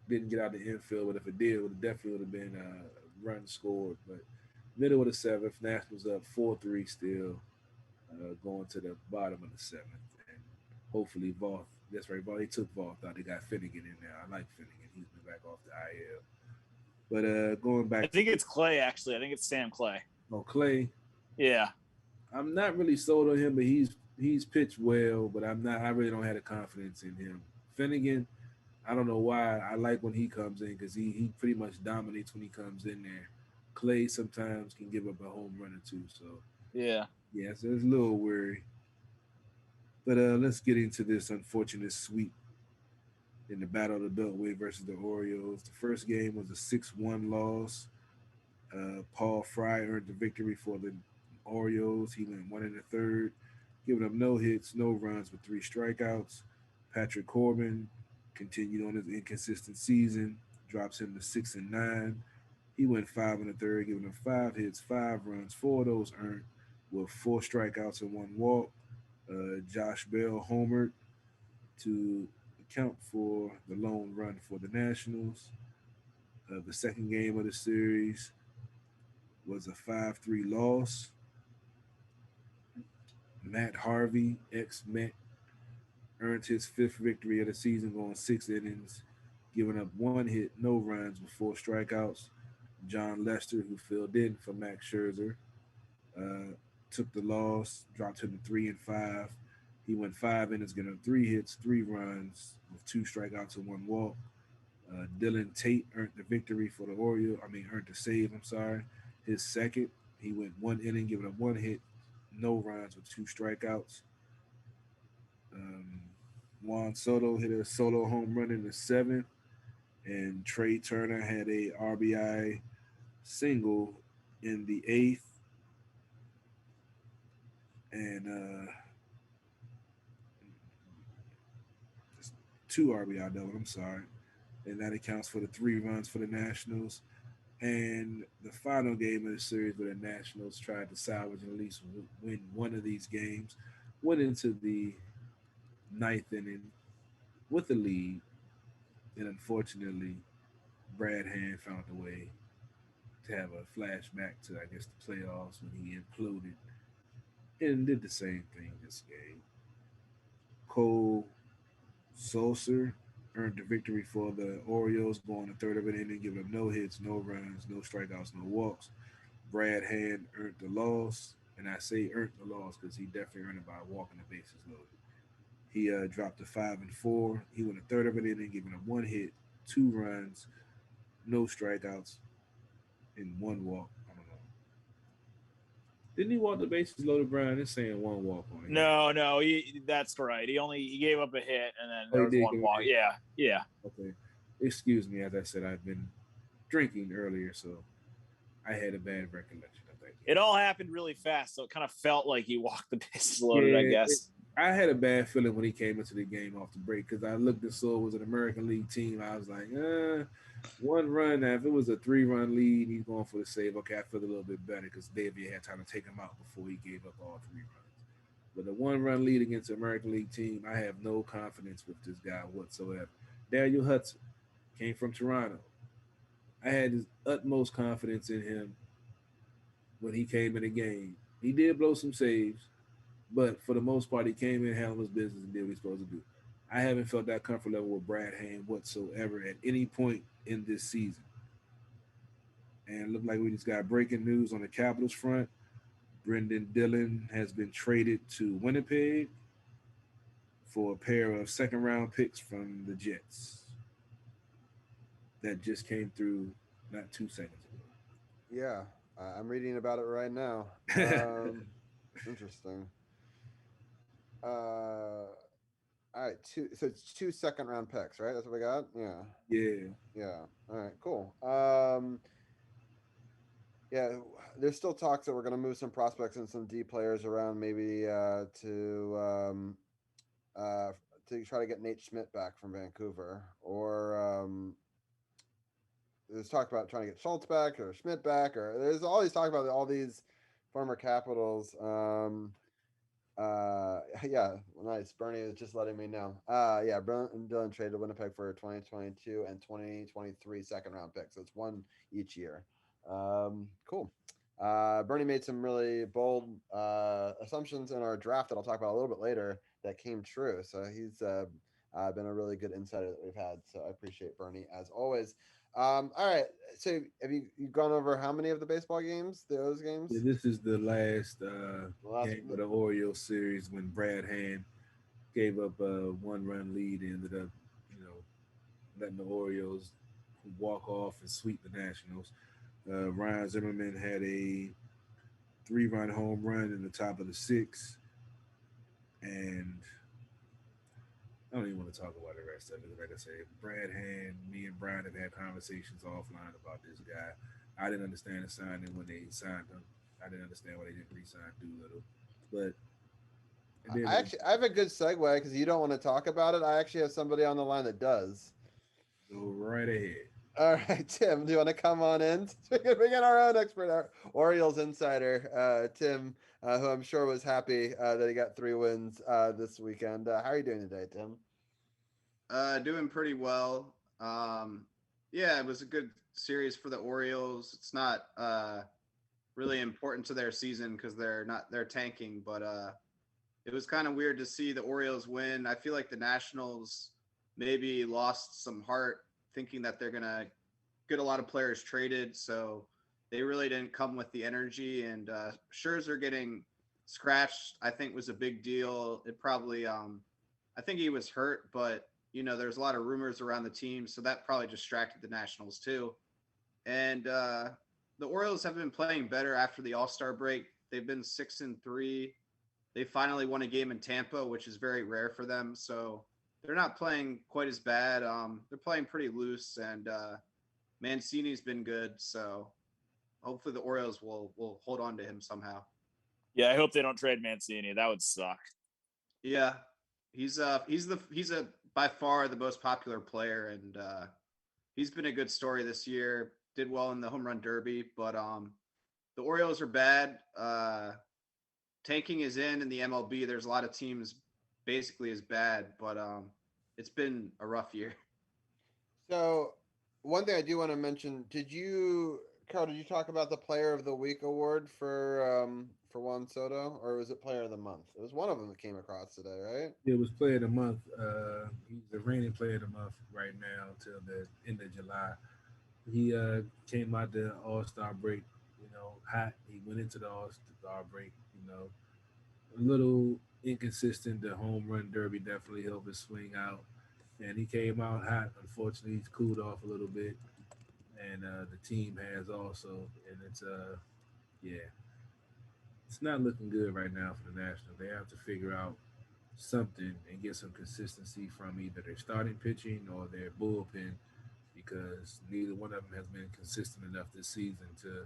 didn't get out the infield, but if it did, it would definitely would have been a run scored. But middle of the seventh, Nationals up 4-3 still, going to the bottom of the seventh. And hopefully Voth, that's right, Voth, they took Voth out. They got Finnegan in there. I like Finnegan. He's been back off the IL. But going I back think it's Clay, actually. I think it's Sam Clay. Clay, Yeah. I'm not really sold on him, but he's pitched well, but I really don't have the confidence in him. Finnegan, I don't know why. I like when he comes in because he pretty much dominates when he comes in there. Clay sometimes can give up a home run or two. So Yeah. yeah, so it's a little worry. But let's get into this unfortunate sweep in the Battle of the Beltway versus the Orioles. The first game was a 6-1 loss. Paul Fry earned the victory for the Orioles. He went 1 1/3, giving up no hits, no runs, with 3 strikeouts. Patrick Corbin continued on his inconsistent season, drops him to 6-9. He went 5 1/3, giving up 5 hits, 5 runs, 4 of those earned, with 4 strikeouts and 1 walk. Josh Bell homered to account for the lone run for the Nationals. The second game of the series was a 5-3 loss. Matt Harvey, ex-Met, earned his fifth victory of the season, going 6 innings, giving up one hit, no runs with 4 strikeouts. John Lester, who filled in for Max Scherzer, uh, took the loss, dropped him to 3-5. He went 5 innings, getting up 3 hits, 3 runs with 2 strikeouts and 1 walk. Dylan Tate earned the victory for the Orioles. Earned the save. I'm sorry, his second. He went 1 inning, giving up 1 hit, no runs with 2 strikeouts. Um, Juan Soto hit a solo home run in the seventh, and Trey Turner had a RBI single in the eighth, and just 2 RBI double. I'm sorry, and that accounts for the 3 runs for the Nationals. And the final game of the series where the Nationals tried to salvage and at least win one of these games went into the ninth inning with a lead, and unfortunately, Brad Hand found a way to have a flashback to, I guess, the playoffs when he imploded and did the same thing this game. Cole Sulser earned the victory for the Orioles, going the third of an inning, giving up no hits, no runs, no strikeouts, no walks. Brad Hand earned the loss, and I say earned the loss because he definitely earned it by walking the bases loaded. He dropped to 5-4. He went a third of an inning, giving up 1 hit, 2 runs, no strikeouts, and 1 walk. I don't know. Didn't he walk the bases loaded, Brian? It's saying 1 walk on here. No, that's right. He gave up a hit and then Oh, there he was did one give walk. me. Yeah. Okay. Excuse me. As I said, I've been drinking earlier, so I had a bad recollection of that It game. all happened really fast, so it kind of felt like he walked the bases loaded, I Yeah, guess. I had a bad feeling when he came into the game off the break because I looked and saw it was an American League team. I was like, 1 run. Now, if it was a 3-run lead, he's going for the save. Okay, I feel a little bit better because David had time to take him out before he gave up all 3 runs. But the 1-run lead against the American League team, I have no confidence with this guy whatsoever. Daniel Hudson came from Toronto. I had his utmost confidence in him when he came in the game. He did blow some saves, but for the most part, he came in, handled his business, and did what he's supposed to do. I haven't felt that comfort level with Brad Hand whatsoever at any point in this season. And it looked like we just got breaking news on the Capitals front. Brendan Dillon has been traded to Winnipeg for a pair of second round picks from the Jets. That just came through not 2 seconds Yeah, I'm reading about it right now. ago. Interesting. All right, two. So it's 2 second round picks, right? That's what we got. Yeah, Yeah. yeah. All right, cool. Yeah, there's still talks that we're going to move some prospects and some D players around, maybe uh, to try to get Nate Schmidt back from Vancouver, or there's talk about trying to get Schultz back or Schmidt back, or there's always talk about all these former Capitals. Yeah, nice. Bernie is just letting me know. Yeah, Dylan traded Winnipeg for 2022 and 2023 second round picks. So it's one each year. Cool. Bernie made some really bold assumptions in our draft that I'll talk about a little bit later that came true. So he's been a really good insider that we've had. So I appreciate Bernie as always. All right. So have you gone over how many of the baseball games? Those Yeah, games? this is the last The last game of the Orioles series when Brad Hand gave up a 1-run lead and ended up, you know, letting the Orioles walk off and sweep the Nationals. Ryan Zimmerman had a 3-run home run in the top of the sixth, and I don't even want to talk about the rest of it. Like I said, Brad Hand, me and Brian have had conversations offline about this guy. I didn't understand the signing when they signed him. I didn't understand why they didn't re-sign Doolittle, but it is what it I have a good segue because you don't want to talk about it. I actually have somebody on the line that does. is. Go right ahead. All right, Tim, do you want to come on in? We got our own expert, our Orioles insider, Tim, who I'm sure was happy that he got 3 wins this weekend. How are you doing today, Tim? Doing pretty well. Yeah, it was a good series for the Orioles. It's not really important to their season because they're tanking, but it was kind of weird to see the Orioles win. I feel like the Nationals maybe lost some heart thinking that they're going to get a lot of players traded. So they really didn't come with the energy. And Scherzer getting scratched, I think, was a big deal. It probably, I think he was hurt, but, there's a lot of rumors around the team. So that probably distracted the Nationals too. And the Orioles have been playing better after the All-Star break. They've been 6-3. They finally won a game in Tampa, which is very rare for them. So they're not playing quite as bad. They're playing pretty loose, and Mancini's been good. So hopefully the Orioles will hold on to him somehow. Yeah, I hope they don't trade Mancini. That would suck. Yeah, he's by far the most popular player, and he's been a good story this year. Did well in the home run derby, but the Orioles are bad. Tanking is in the MLB. There's a lot of teams basically as bad, but it's been a rough year. So one thing I do want to mention, Carl, did you talk about the Player of the Week award for Juan Soto, or was it Player of the Month? It was one of them that came across today, right? It was Player of the Month. He's the reigning Player of the Month right now till the end of July. He came out the All-Star break, hot. He went into the All-Star break, a little inconsistent. The home run derby definitely helped his swing out, and he came out hot. Unfortunately, he's cooled off a little bit, and the team has also, and yeah, it's not looking good right now for the Nationals. They have to figure out something and get some consistency from either their starting pitching or their bullpen, because neither one of them has been consistent enough this season to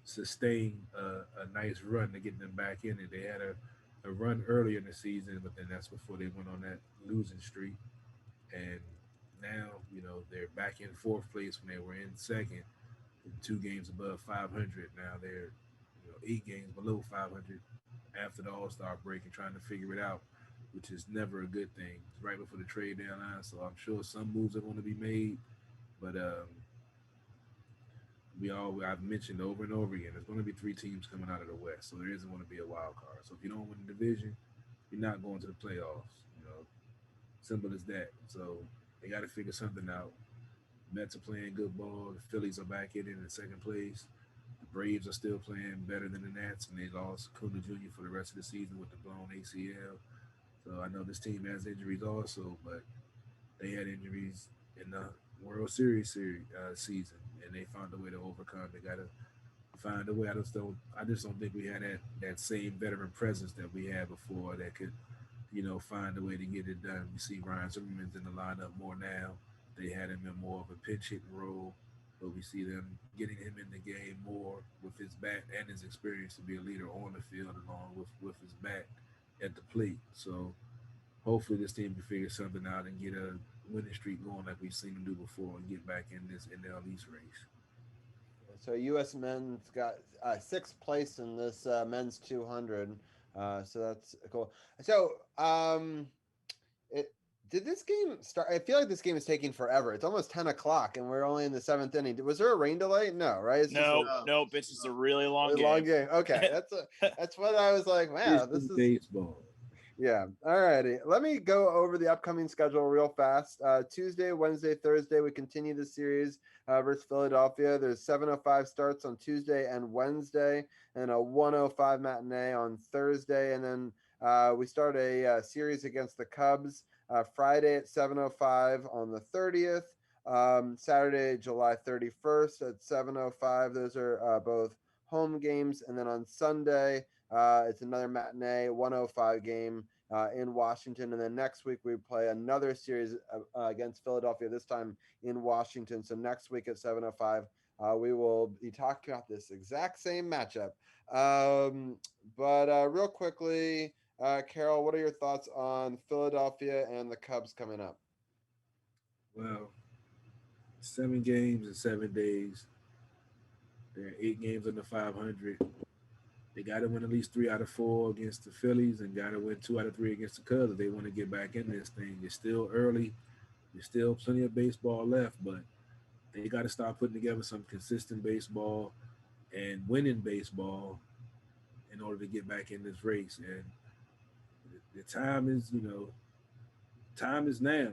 sustain a nice run to get them back in it. They had a run earlier in the season, but then that's before they went on that losing streak. And now, they're back in fourth place when they were in second, 2 games above 500. Now they're 8 games below 500 after the All-Star break and trying to figure it out, which is never a good thing. It's right before the trade deadline, so I'm sure some moves are going to be made. But I've mentioned over and over again, there's going to be 3 teams coming out of the West, so there isn't going to be a wild card. So if you don't win the division, you're not going to the playoffs. Simple as that. So they got to figure something out. Mets are playing good ball. The Phillies are back in second place. The Braves are still playing better than the Nats, and they lost Acuna Jr. for the rest of the season with the blown ACL. So I know this team has injuries also, but they had injuries in the World Series season, and they found a way to overcome. They got to find a way. I just don't think we had that same veteran presence that we had before that could, find a way to get it done. We see Ryan Zimmerman's in the lineup more now. They had him in more of a pinch hitting role, but we see them getting him in the game more with his bat and his experience to be a leader on the field, along with his bat at the plate. So hopefully this team can figure something out and get a winning streak going like we've seen them do before and get back in this NL East race. So U.S. men's got sixth place in this men's 200. So that's cool. So did this game start? I feel like this game is taking forever. It's almost 10 o'clock, and we're only in the 7th inning. Was there a rain delay? No, right? It's just a really long game. Long game. Okay, that's what I was like. Wow, this is baseball. Yeah. All righty. Let me go over the upcoming schedule real fast. Tuesday, Wednesday, Thursday, we continue the series versus Philadelphia. There's 7:05 starts on Tuesday and Wednesday, and a 1:05 matinee on Thursday. And then we start a series against the Cubs Friday at 7:05 on the 30th. Saturday, July 31st at 7:05. Those are both home games. And then on Sunday, it's another matinee 1:05 game in Washington. And then next week we play another series against Philadelphia, this time in Washington. So next week at 7:05, we will be talking about this exact same matchup. But real quickly, Carol, what are your thoughts on Philadelphia and the Cubs coming up? Well, 7 games in 7 days. There are 8 games under 500. They got to win at least 3 out of 4 against the Phillies and got to win 2 out of 3 against the Cubs if they want to get back in this thing. It's still early. There's still plenty of baseball left, but they got to start putting together some consistent baseball and winning baseball in order to get back in this race. And the time is, time is now,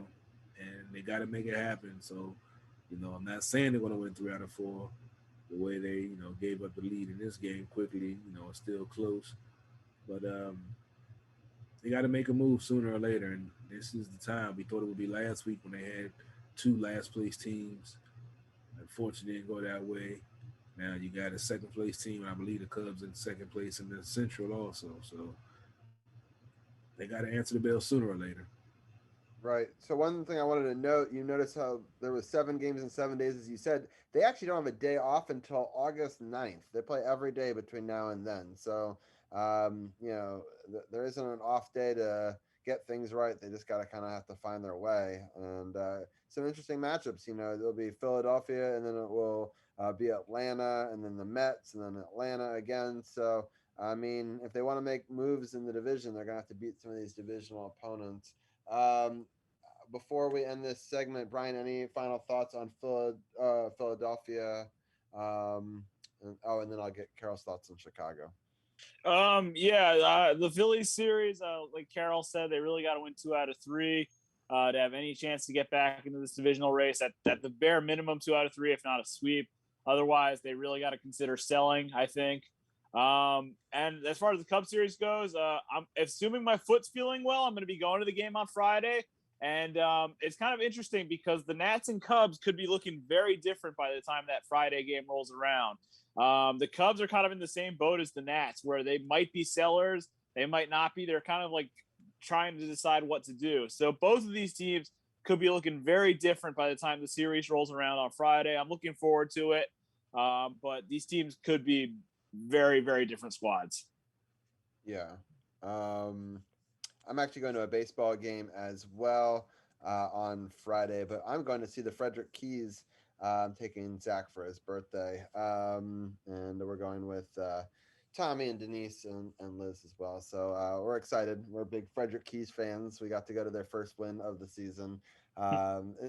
and they got to make it happen. So, I'm not saying they're going to win 3 out of 4. The way they, gave up the lead in this game quickly, it's still close, but they got to make a move sooner or later, and this is the time. We thought it would be last week when they had 2 last place teams. Unfortunately, it didn't go that way. Now you got a second place team, and I believe the Cubs in second place in the Central also. So they got to answer the bell sooner or later. Right. So one thing I wanted to note, you notice how there was 7 games in 7 days, as you said. They actually don't have a day off until August 9th. They play every day between now and then. So, there isn't an off day to get things right. They just got to kind of have to find their way. And some interesting matchups. There'll be Philadelphia, and then it will be Atlanta, and then the Mets, and then Atlanta again. So, I mean, if they want to make moves in the division, they're going to have to beat some of these divisional opponents. Um, Before we end this segment, Brian, any final thoughts on Philadelphia? And then I'll get Carol's thoughts on Chicago. The Phillies series, like Carol said, they really got to win 2 out of 3 to have any chance to get back into this divisional race. At the bare minimum, 2 out of 3, if not a sweep. Otherwise, they really got to consider selling, I think. And as far as the Cup series goes, I'm assuming my foot's feeling well. I'm going to be going to the game on Friday. And it's kind of interesting because the Nats and Cubs could be looking very different by the time that Friday game rolls around. The Cubs are kind of in the same boat as the Nats, where they might be sellers, they might not be. They're kind of like trying to decide what to do. So both of these teams could be looking very different by the time the series rolls around on Friday. I'm looking forward to it. But these teams could be very, very different squads. Yeah. I'm actually going to a baseball game as well on Friday, but I'm going to see the Frederick Keys. I'm taking Zach for his birthday, and we're going with Tommy and Denise and Liz as well. So we're excited. We're big Frederick Keys fans. We got to go to their first win of the season.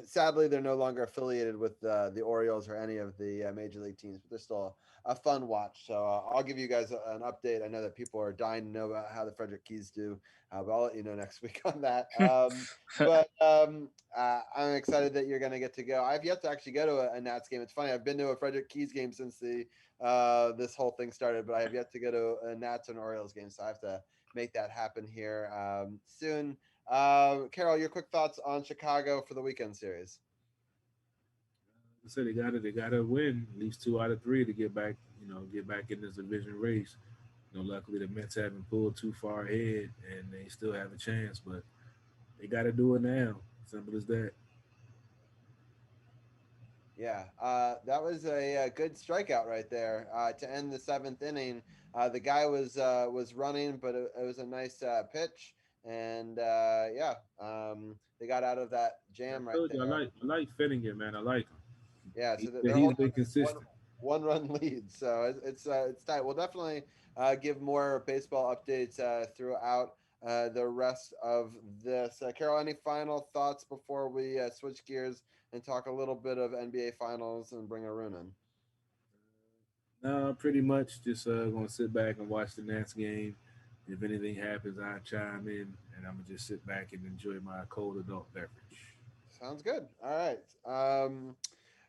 Sadly, they're no longer affiliated with the Orioles or any of the major league teams, but they're still a fun watch. So I'll give you guys an update. I know that people are dying to know about how the Frederick Keys do, but I'll let you know next week on that. I'm excited that you're going to get to go. I've yet to actually go to a Nats game. It's funny. I've been to a Frederick Keys game since this whole thing started, but I have yet to go to a Nats and Orioles game. So I have to make that happen here soon. Carol, your quick thoughts on Chicago for the weekend series. I said they gotta win at least 2 out of 3 to get back in this division race. Luckily the Mets haven't pulled too far ahead and they still have a chance, but they gotta do it now. Simple as that. Yeah, that was a good strikeout right there to end the 7th inning. The guy was running, but it was a nice pitch, and they got out of that jam I right told you there. I like Finnegan, man. I like him. Yeah, so they're He's holding been one consistent. one run lead, so it's tight. We'll definitely give more baseball updates throughout the rest of this. Carol, any final thoughts before we switch gears and talk a little bit of NBA Finals and bring Arun in? No, pretty much just gonna sit back and watch the Nats game. If anything happens, I chime in, and I'm gonna just sit back and enjoy my cold adult beverage. Sounds good. All right. All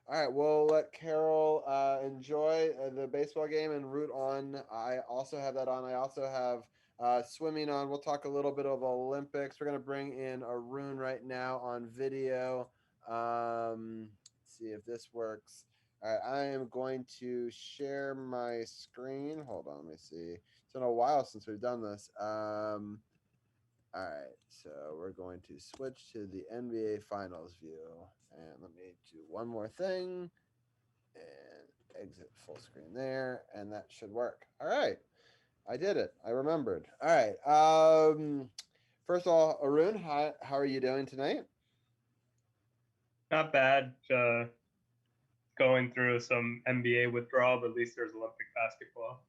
right. We'll let Carol enjoy the baseball game and root on. I also have that on. I also have swimming on. We'll talk a little bit of Olympics. We're going to bring in Arun right now on video. Let's see if this works. All right. I am going to share my screen. Hold on. Let me see. It's been a while since we've done this. All right, so we're going to switch to the NBA Finals view. And let me do one more thing and exit full screen there. And that should work. All right, I did it. I remembered. All right. First of all, Arun, how are you doing tonight? Not bad. Going through some NBA withdrawal, but at least there's Olympic basketball.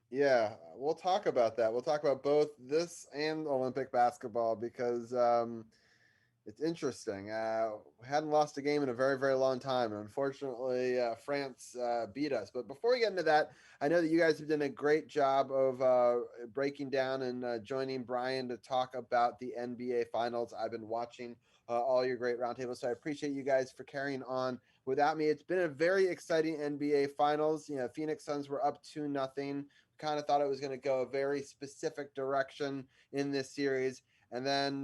Yeah, we'll talk about that. We'll talk about both this and Olympic basketball because It's interesting. We hadn't lost a game in a very, very long time. And unfortunately, France beat us. But before we get into that, I know that you guys have done a great job of breaking down and joining Brian to talk about the NBA Finals. I've been watching all your great roundtables, so I appreciate you guys for carrying on without me. It's been a very exciting NBA Finals. Phoenix Suns were up 2-0. Kind of thought it was going to go a very specific direction in this series. And then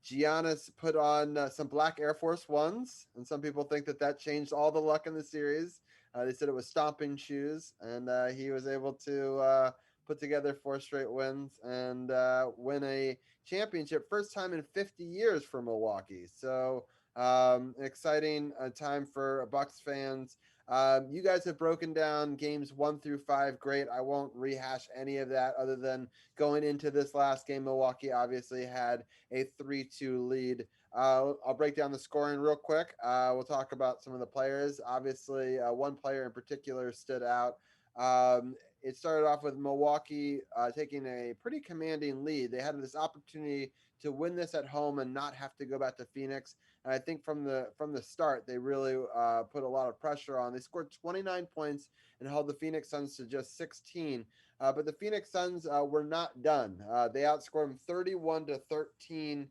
Giannis put on some black Air Force Ones, and some people think that changed all the luck in the series. They said it was stomping shoes, and he was able to put together 4 straight wins and win a championship, first time in 50 years for Milwaukee. So exciting time for Bucks fans. You guys have broken down games 1 through 5. Great. I won't rehash any of that other than going into this last game. Milwaukee obviously had a 3-2 lead. I'll break down the scoring real quick. We'll talk about some of the players. Obviously, one player in particular stood out. It started off with Milwaukee taking a pretty commanding lead. They had this opportunity to win this at home and not have to go back to Phoenix. And I think from the start, they really put a lot of pressure on. They scored 29 points and held the Phoenix Suns to just 16. But the Phoenix Suns were not done. They outscored them 31-13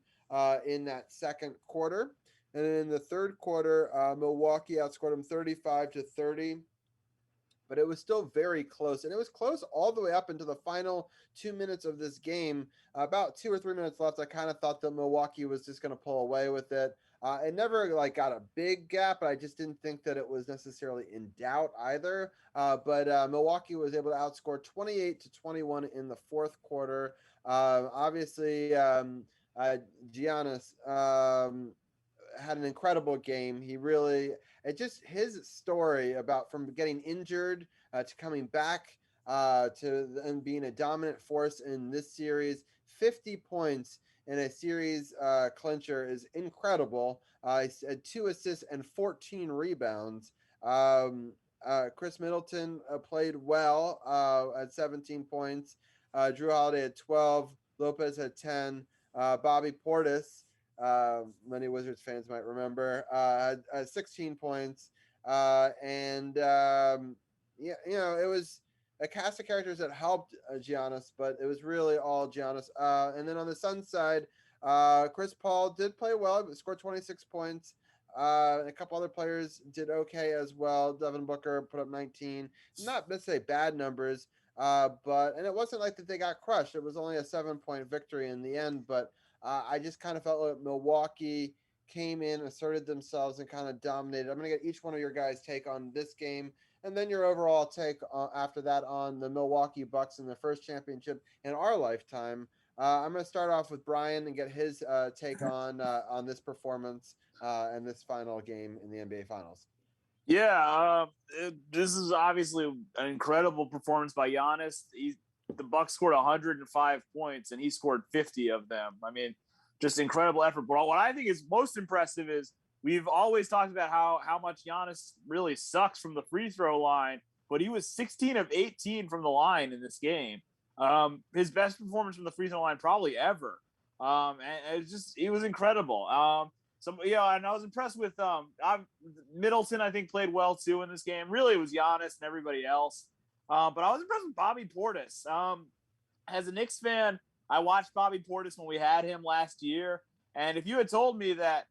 in that second quarter. And in the third quarter, Milwaukee outscored them 35-30. But it was still very close. And it was close all the way up into the final 2 minutes of this game. About 2 or 3 minutes left, I kind of thought that Milwaukee was just going to pull away with it. It never got a big gap, but I just didn't think that it was necessarily in doubt either. But Milwaukee was able to outscore 28-21 in the fourth quarter. Obviously, Giannis had an incredible game. His story about from getting injured to coming back to then being a dominant force in this series. 50 points in a series clincher is incredible. He had 2 assists and 14 rebounds. Chris Middleton played well at 17 points. Drew Holiday had 12. Lopez had 10. Bobby Portis, many Wizards fans might remember, had 16 points. It was a cast of characters that helped Giannis, but it was really all Giannis. And then on the Suns side, Chris Paul did play well, but scored 26 points. A couple other players did okay as well. Devin Booker put up 19. Not necessarily bad numbers, and it wasn't like that they got crushed. It was only a 7-point victory in the end, but I just kind of felt like Milwaukee came in, asserted themselves, and kind of dominated. I'm going to get each one of your guys' take on this game, and then your overall take after that on the Milwaukee Bucks and their first championship in our lifetime. I'm going to start off with Brian and get his take on this performance and this final game in the NBA Finals. Yeah, this is obviously an incredible performance by Giannis. The Bucks scored 105 points, and he scored 50 of them. I mean, just incredible effort. But what I think is most impressive is we've always talked about how much Giannis really sucks from the free throw line, but he was 16 of 18 from the line in this game. His best performance from the free throw line probably ever. And it was incredible. And I was impressed with Middleton. I think played well too in this game. Really, it was Giannis and everybody else. But I was impressed with Bobby Portis. As a Knicks fan, I watched Bobby Portis when we had him last year, and if you had told me that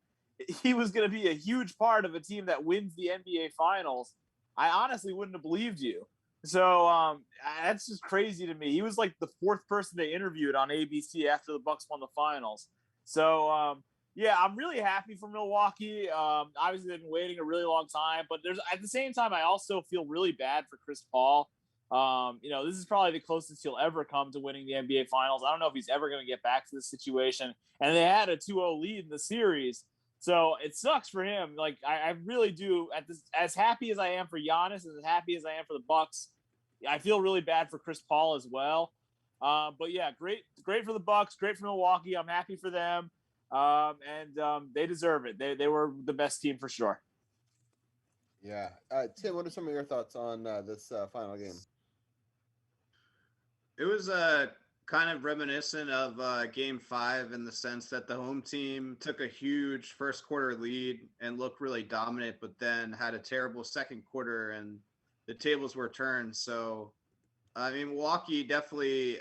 he was going to be a huge part of a team that wins the NBA Finals, I honestly wouldn't have believed you. So that's just crazy to me. He was like the 4th person they interviewed on ABC after the Bucks won the Finals. So yeah, I'm really happy for Milwaukee. Obviously, they've been waiting a really long time, but at the same time, I also feel really bad for Chris Paul. This is probably the closest he'll ever come to winning the NBA Finals. I don't know if he's ever going to get back to this situation. And they had a 2-0 lead in the series, so it sucks for him. Like I really do. As happy as I am for Giannis, as happy as I am for the Bucks, I feel really bad for Chris Paul as well. But yeah, great for the Bucks, great for Milwaukee. I'm happy for them. They deserve it. They were the best team for sure. Yeah. Tim, what are some of your thoughts on this final game? It was a kind of reminiscent of Game 5 in the sense that the home team took a huge first quarter lead and looked really dominant, but then had a terrible second quarter and the tables were turned. So, I mean, Milwaukee definitely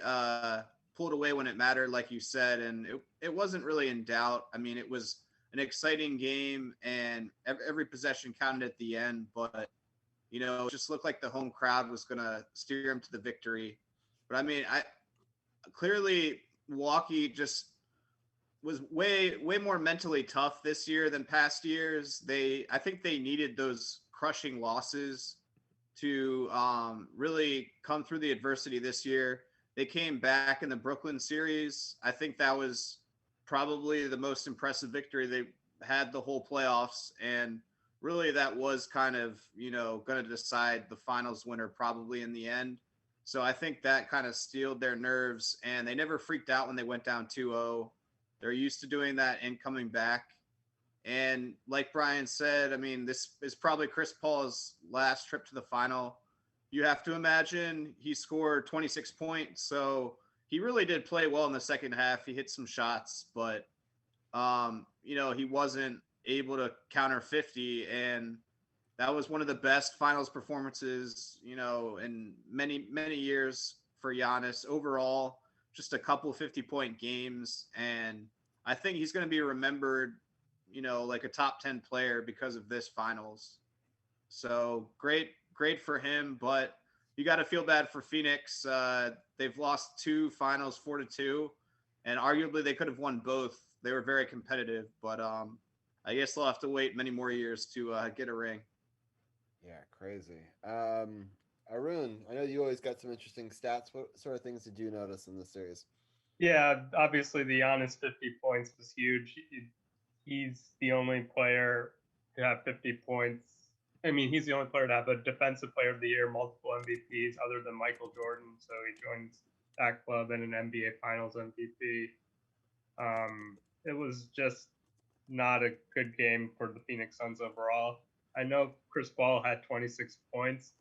pulled away when it mattered, like you said, and it wasn't really in doubt. I mean, it was an exciting game and every possession counted at the end, but, it just looked like the home crowd was going to steer him to the victory. But I mean, I clearly Milwaukee just was way more mentally tough this year than past years. I think they needed those crushing losses to really come through the adversity this year. They came back in the Brooklyn series. I think that was probably the most impressive victory they had the whole playoffs, and really that was kind of going to decide the finals winner probably in the end. So I think that kind of steeled their nerves, and they never freaked out when they went down 2-0. They're used to doing that and coming back. And like Brian said, I mean, this is probably Chris Paul's last trip to the final. You have to imagine he scored 26 points. So he really did play well in the second half. He hit some shots, but, he wasn't able to counter 50. And that was one of the best finals performances, in many, many years for Giannis overall. Just a couple 50-point games. And I think he's going to be remembered, like a top 10 player because of this finals. So great for him, but you got to feel bad for Phoenix. They've lost 2 finals 4-2, and arguably they could have won both. They were very competitive, but I guess they'll have to wait many more years to get a ring. Yeah, crazy. Arun, I know you always got some interesting stats. What sort of things did you notice in this series? Yeah, obviously the Giannis 50 points was huge. He's the only player to have 50 points. I mean, he's the only player to have a Defensive Player of the Year, multiple MVPs, other than Michael Jordan. So he joins that club and an NBA Finals MVP. It was just not a good game for the Phoenix Suns overall. I know Chris Paul had 26 points,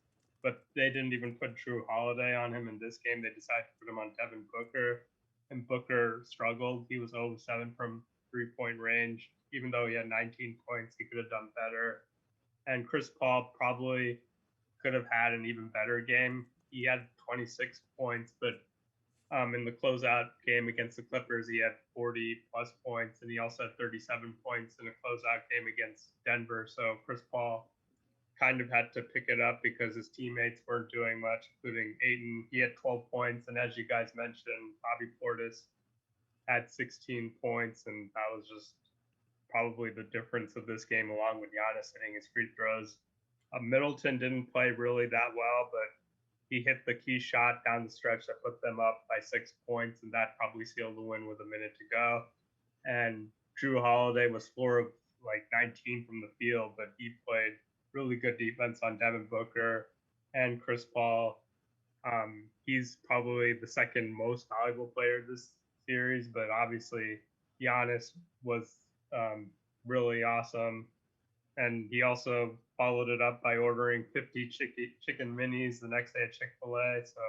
but they didn't even put Drew Holiday on him in this game. They decided to put him on Devin Booker, and Booker struggled. He was 0-7 from three-point range. Even though he had 19 points, he could have done better. And Chris Paul probably could have had an even better game. He had 26 points, but in the closeout game against the Clippers, he had 40-plus points, and he also had 37 points in a closeout game against Denver. So Chris Paul kind of had to pick it up because his teammates weren't doing much, including Ayton. He had 12 points, and as you guys mentioned, Bobby Portis had 16 points, and that was just probably the difference of this game, along with Giannis hitting his free throws. Middleton didn't play really that well, but he hit the key shot down the stretch that put them up by 6 points, and that probably sealed the win with a minute to go. And Drew Holiday was 4 of 19 from the field, but he played really good defense on Devin Booker and Chris Paul. He's probably the second most valuable player this series, but obviously Giannis was really awesome. And he also followed it up by ordering 50 chicken minis the next day at Chick-fil-A. So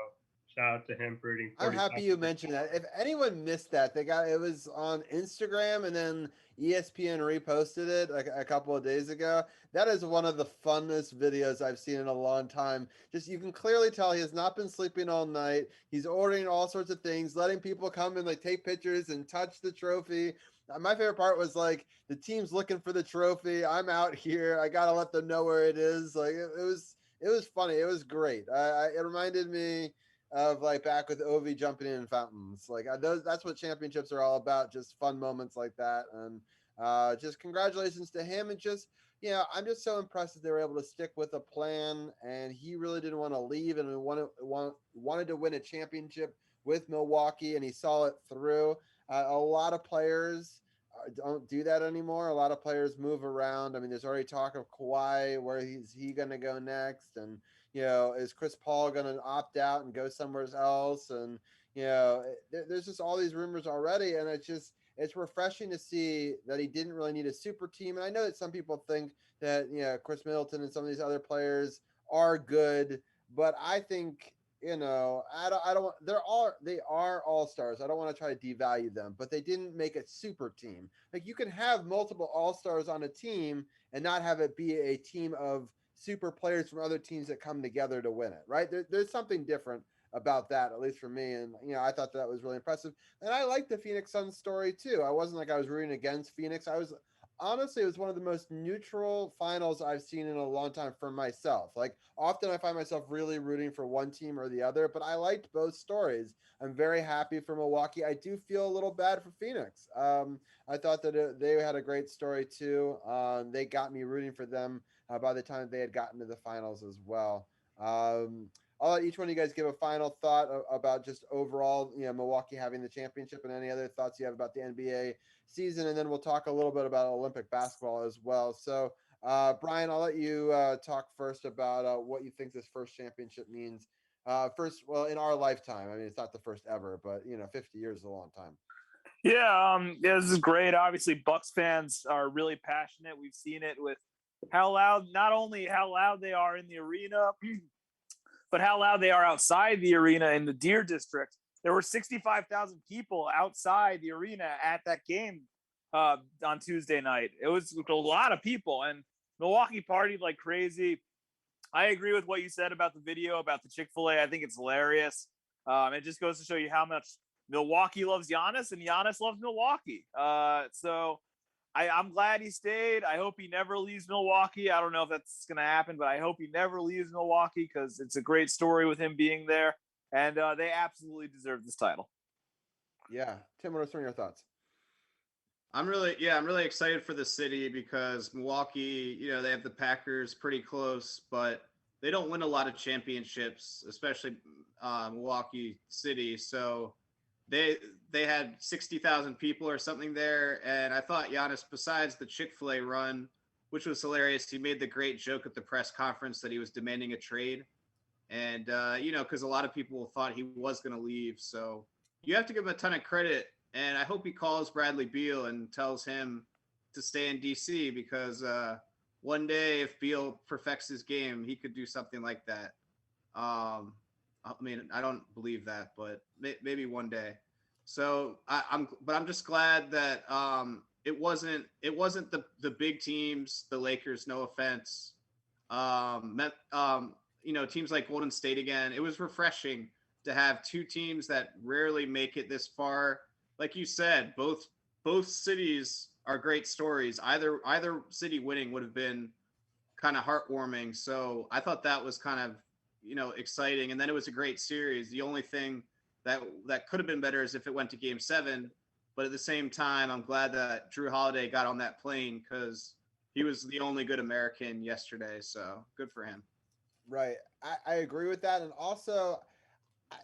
shout out to him for eating 40. I'm happy you mentioned that. If anyone missed that, it was on Instagram, and then ESPN reposted it a couple of days ago. That is one of the funnest videos I've seen in a long time. Just, you can clearly tell he has not been sleeping all night. He's ordering all sorts of things, letting people come and take pictures and touch the trophy. My favorite part was the team's looking for the trophy. I'm out here. I gotta let them know where it is. It was funny. It was great. It reminded me of back with Ovi jumping in fountains. That's what championships are all about. Just fun moments like that. And just congratulations to him. And just, I'm just so impressed that they were able to stick with a plan. And he really didn't want to leave, and wanted to win a championship with Milwaukee, and he saw it through. A lot of players don't do that anymore. A lot of players move around. I mean, there's already talk of Kawhi. Where is he going to go next? And, is Chris Paul going to opt out and go somewhere else? And, there's just all these rumors already. And it's refreshing to see that he didn't really need a super team. And I know that some people think that, Chris Middleton and some of these other players are good, but I think I don't want, they are all-stars. I don't want to try to devalue them, but they didn't make a super team. Like, you can have multiple all-stars on a team and not have it be a team of super players from other teams that come together to win it, right? There's something different about that, at least for me. And, I thought that was really impressive. And I liked the Phoenix Suns story too. I wasn't like I was rooting against Phoenix. Honestly, it was one of the most neutral finals I've seen in a long time for myself. Like, often I find myself really rooting for one team or the other, but I liked both stories. I'm very happy for Milwaukee. I do feel a little bad for Phoenix. I thought that they had a great story too. They got me rooting for them by the time they had gotten to the finals as well. I'll let each one of you guys give a final thought about just overall, Milwaukee having the championship, and any other thoughts you have about the NBA season, and then we'll talk a little bit about Olympic basketball as well. So, Brian, I'll let you talk first about what you think this first championship means. First, well, in our lifetime. I mean, it's not the first ever, but 50 years is a long time. Yeah, this is great. Obviously, Bucks fans are really passionate. We've seen it with not only how loud they are in the arena, but how loud they are outside the arena in the Deer District. There were 65,000 people outside the arena at that game on Tuesday night. It was a lot of people, and Milwaukee partied like crazy. I agree with what you said about the video about the Chick-fil-A. I think it's hilarious. It just goes to show you how much Milwaukee loves Giannis and Giannis loves Milwaukee. So I'm glad he stayed. I hope he never leaves Milwaukee. I don't know if that's going to happen, but I hope he never leaves Milwaukee because it's a great story with him being there. And they absolutely deserve this title. Yeah. Tim, what are some of your thoughts? I'm really excited for the city because Milwaukee, they have the Packers pretty close, but they don't win a lot of championships, especially Milwaukee City. So they had 60,000 people or something there, and I thought Giannis, besides the Chick-fil-A run, which was hilarious, he made the great joke at the press conference that he was demanding a trade, and because a lot of people thought he was going to leave, so you have to give him a ton of credit, and I hope he calls Bradley Beal and tells him to stay in DC because one day if Beal perfects his game, he could do something like that. I mean, I don't believe that, but maybe one day. So I'm just glad that it wasn't the big teams, the Lakers. No offense, teams like Golden State again. It was refreshing to have two teams that rarely make it this far. Like you said, both cities are great stories. Either city winning would have been kind of heartwarming. So I thought that was kind of exciting, and then it was a great series. The only thing that could have been better is if it went to Game 7, but at the same time, I'm glad that Drew Holiday got on that plane because he was the only good American yesterday. So good for him. Right, I agree with that, and also,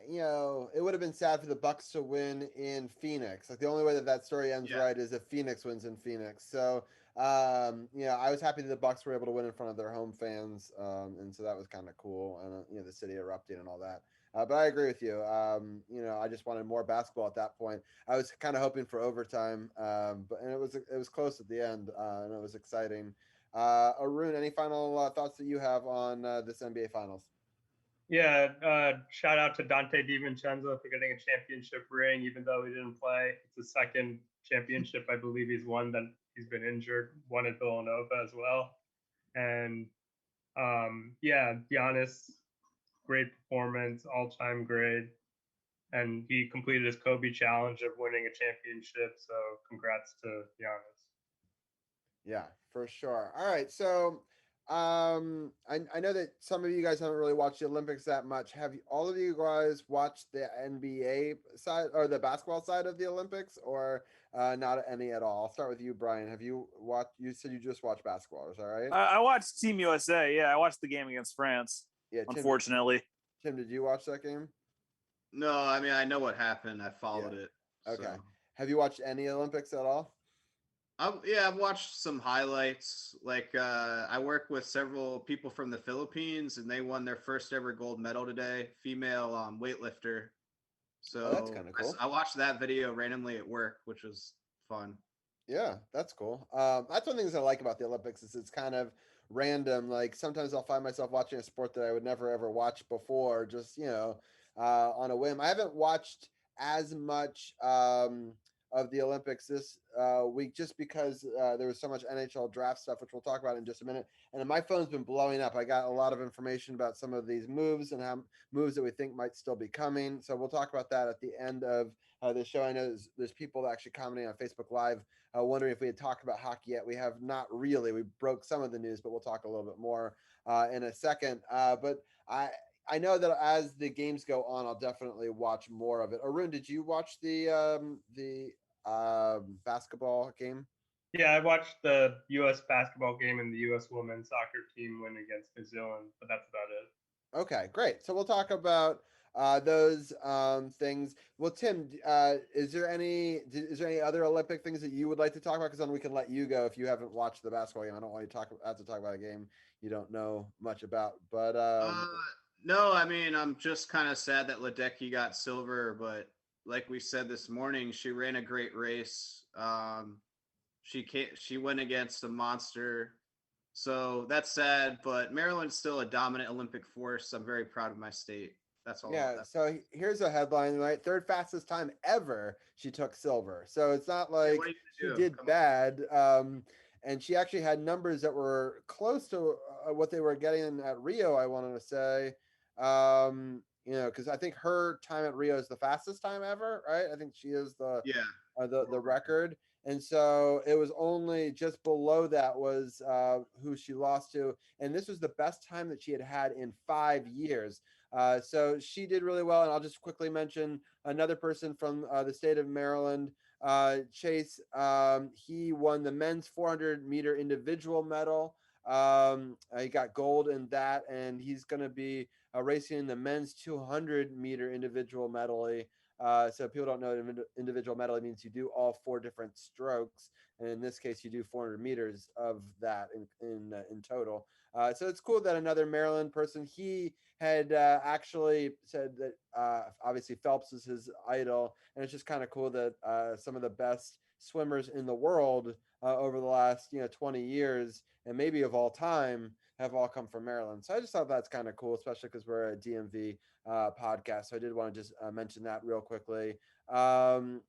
it would have been sad for the Bucks to win in Phoenix. Like, the only way that story ends right is if Phoenix wins in Phoenix. So, I was happy that the Bucks were able to win in front of their home fans, and so that was kind of cool. And the city erupting and all that. But I agree with you. I just wanted more basketball at that point. I was kind of hoping for overtime, but it was close at the end, and it was exciting. Arun, any final thoughts that you have on this NBA Finals? Yeah, shout out to Dante DiVincenzo for getting a championship ring, even though he didn't play. It's the second championship I believe he's won that he's been injured, one at Villanova as well. And Giannis, great performance, all-time great. And he completed his Kobe challenge of winning a championship. So congrats to Giannis. Yeah, for sure. All right. So I know that some of you guys haven't really watched the Olympics that much. Have all of you guys watched the NBA side or the basketball side of the Olympics, or not any at all? I'll start with you, Brian. Have you watched? You said you just watched basketball. Is that right? I watched Team USA. Yeah, I watched the game against France. Yeah. Unfortunately. Tim, did you watch that game? No, I mean, I know what happened. I followed it. Okay. So. Have you watched any Olympics at all? I've watched some highlights. Like I work with several people from the Philippines, and they won their first ever gold medal today, female weightlifter. So that's kind of cool. I watched that video randomly at work, which was fun. Yeah, that's cool. That's one of the things I like about the Olympics is it's kind of random. Like sometimes I'll find myself watching a sport that I would never ever watch before, just on a whim. I haven't watched as much of the Olympics this week just because there was so much NHL draft stuff, which we'll talk about in just a minute. And my phone's been blowing up. I got a lot of information about some of these moves and how moves that we think might still be coming. So we'll talk about that at the end of the show. I know there's people actually commenting on Facebook Live wondering if we had talked about hockey yet. We have not really. We broke some of the news, but we'll talk a little bit more in a second. But I know that as the games go on, I'll definitely watch more of it. Arun, did you watch the basketball game? Yeah, I watched the U.S. basketball game and the U.S. women's soccer team win against New Zealand, but that's about it. Okay, great. So we'll talk about those things. Well, Tim, is there any other Olympic things that you would like to talk about? Because then we can let you go if you haven't watched the basketball game. I don't want you to have to talk about a game you don't know much about. But no, I mean, I'm just kind of sad that Ledecky got silver, but like we said this morning, she ran a great race. She went against a monster. So that's sad, but Maryland's still a dominant Olympic force. I'm very proud of my state. That's all. Yeah, so here's a headline, right? Third fastest time ever she took silver. So it's not like she did bad. And she actually had numbers that were close to what they were getting at Rio, I wanted to say. Because I think her time at Rio is the fastest time ever, right? I think she is the record. And so it was only just below that was who she lost to. And this was the best time that she had had in 5 years. So she did really well. And I'll just quickly mention another person from the state of Maryland, Chase. He won the men's 400-meter individual medal. He got gold in that, and he's going to be racing in the men's 200-meter individual medley. So people don't know individual medley means you do all 4 different strokes, and in this case, you do 400 meters of that in total. So it's cool that another Maryland person, he had actually said that obviously Phelps is his idol, and it's just kind of cool that some of the best swimmers in the world over the last 20 years and maybe of all time have all come from Maryland. So I just thought that's kind of cool, especially because we're a DMV podcast. So I did want to just mention that real quickly. Well,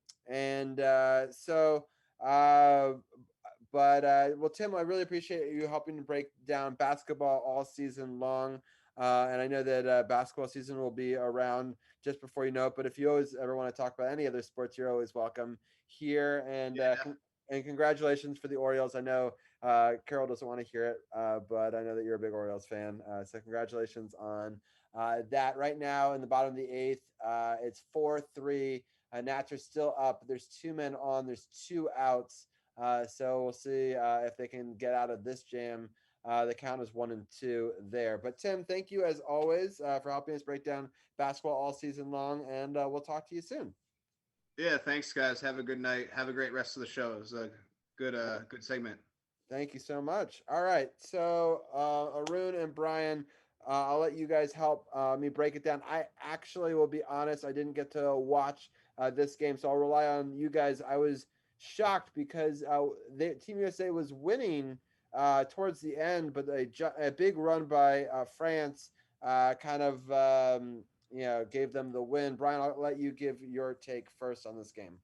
Tim, I really appreciate you helping to break down basketball all season long. And I know that basketball season will be around just before you know it. But if you always ever want to talk about any other sports, you're always welcome here. And and congratulations for the Orioles. I know Carol doesn't want to hear it, but I know that you're a big Orioles fan. So congratulations on that. Right now in the bottom of the 8th, it's 4-3. Nats are still up. There's 2 men on. There's 2 outs. So we'll see if they can get out of this jam. The count is 1-2 there. But Tim, thank you as always for helping us break down basketball all season long, and we'll talk to you soon. Yeah, thanks, guys. Have a good night. Have a great rest of the show. It was a good segment. Thank you so much. All right, so Arun and Brian, I'll let you guys help me break it down. I actually will be honest, I didn't get to watch this game, so I'll rely on you guys. I was shocked because Team USA was winning towards the end, but a big run by France kind of gave them the win. Brian, I'll let you give your take first on this game.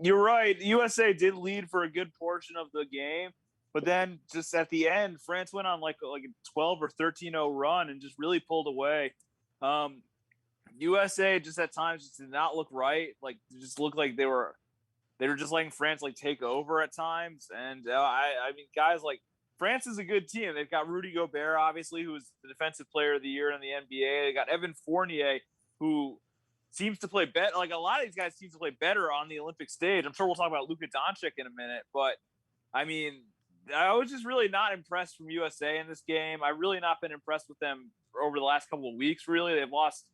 You're right. USA did lead for a good portion of the game, but then just at the end, France went on like a 12 or 13-0 run and just really pulled away. USA just at times just did not look right. Like it just looked like they were just letting France take over at times. And I mean, guys, France is a good team. They've got Rudy Gobert, obviously, who was the defensive player of the year in the NBA. They got Evan Fournier, who seems to play better. A lot of these guys seem to play better on the Olympic stage. I'm sure we'll talk about Luka Doncic in a minute, but I mean, I was just really not impressed from USA in this game. I've really not been impressed with them over the last couple of weeks. Really, they've lost,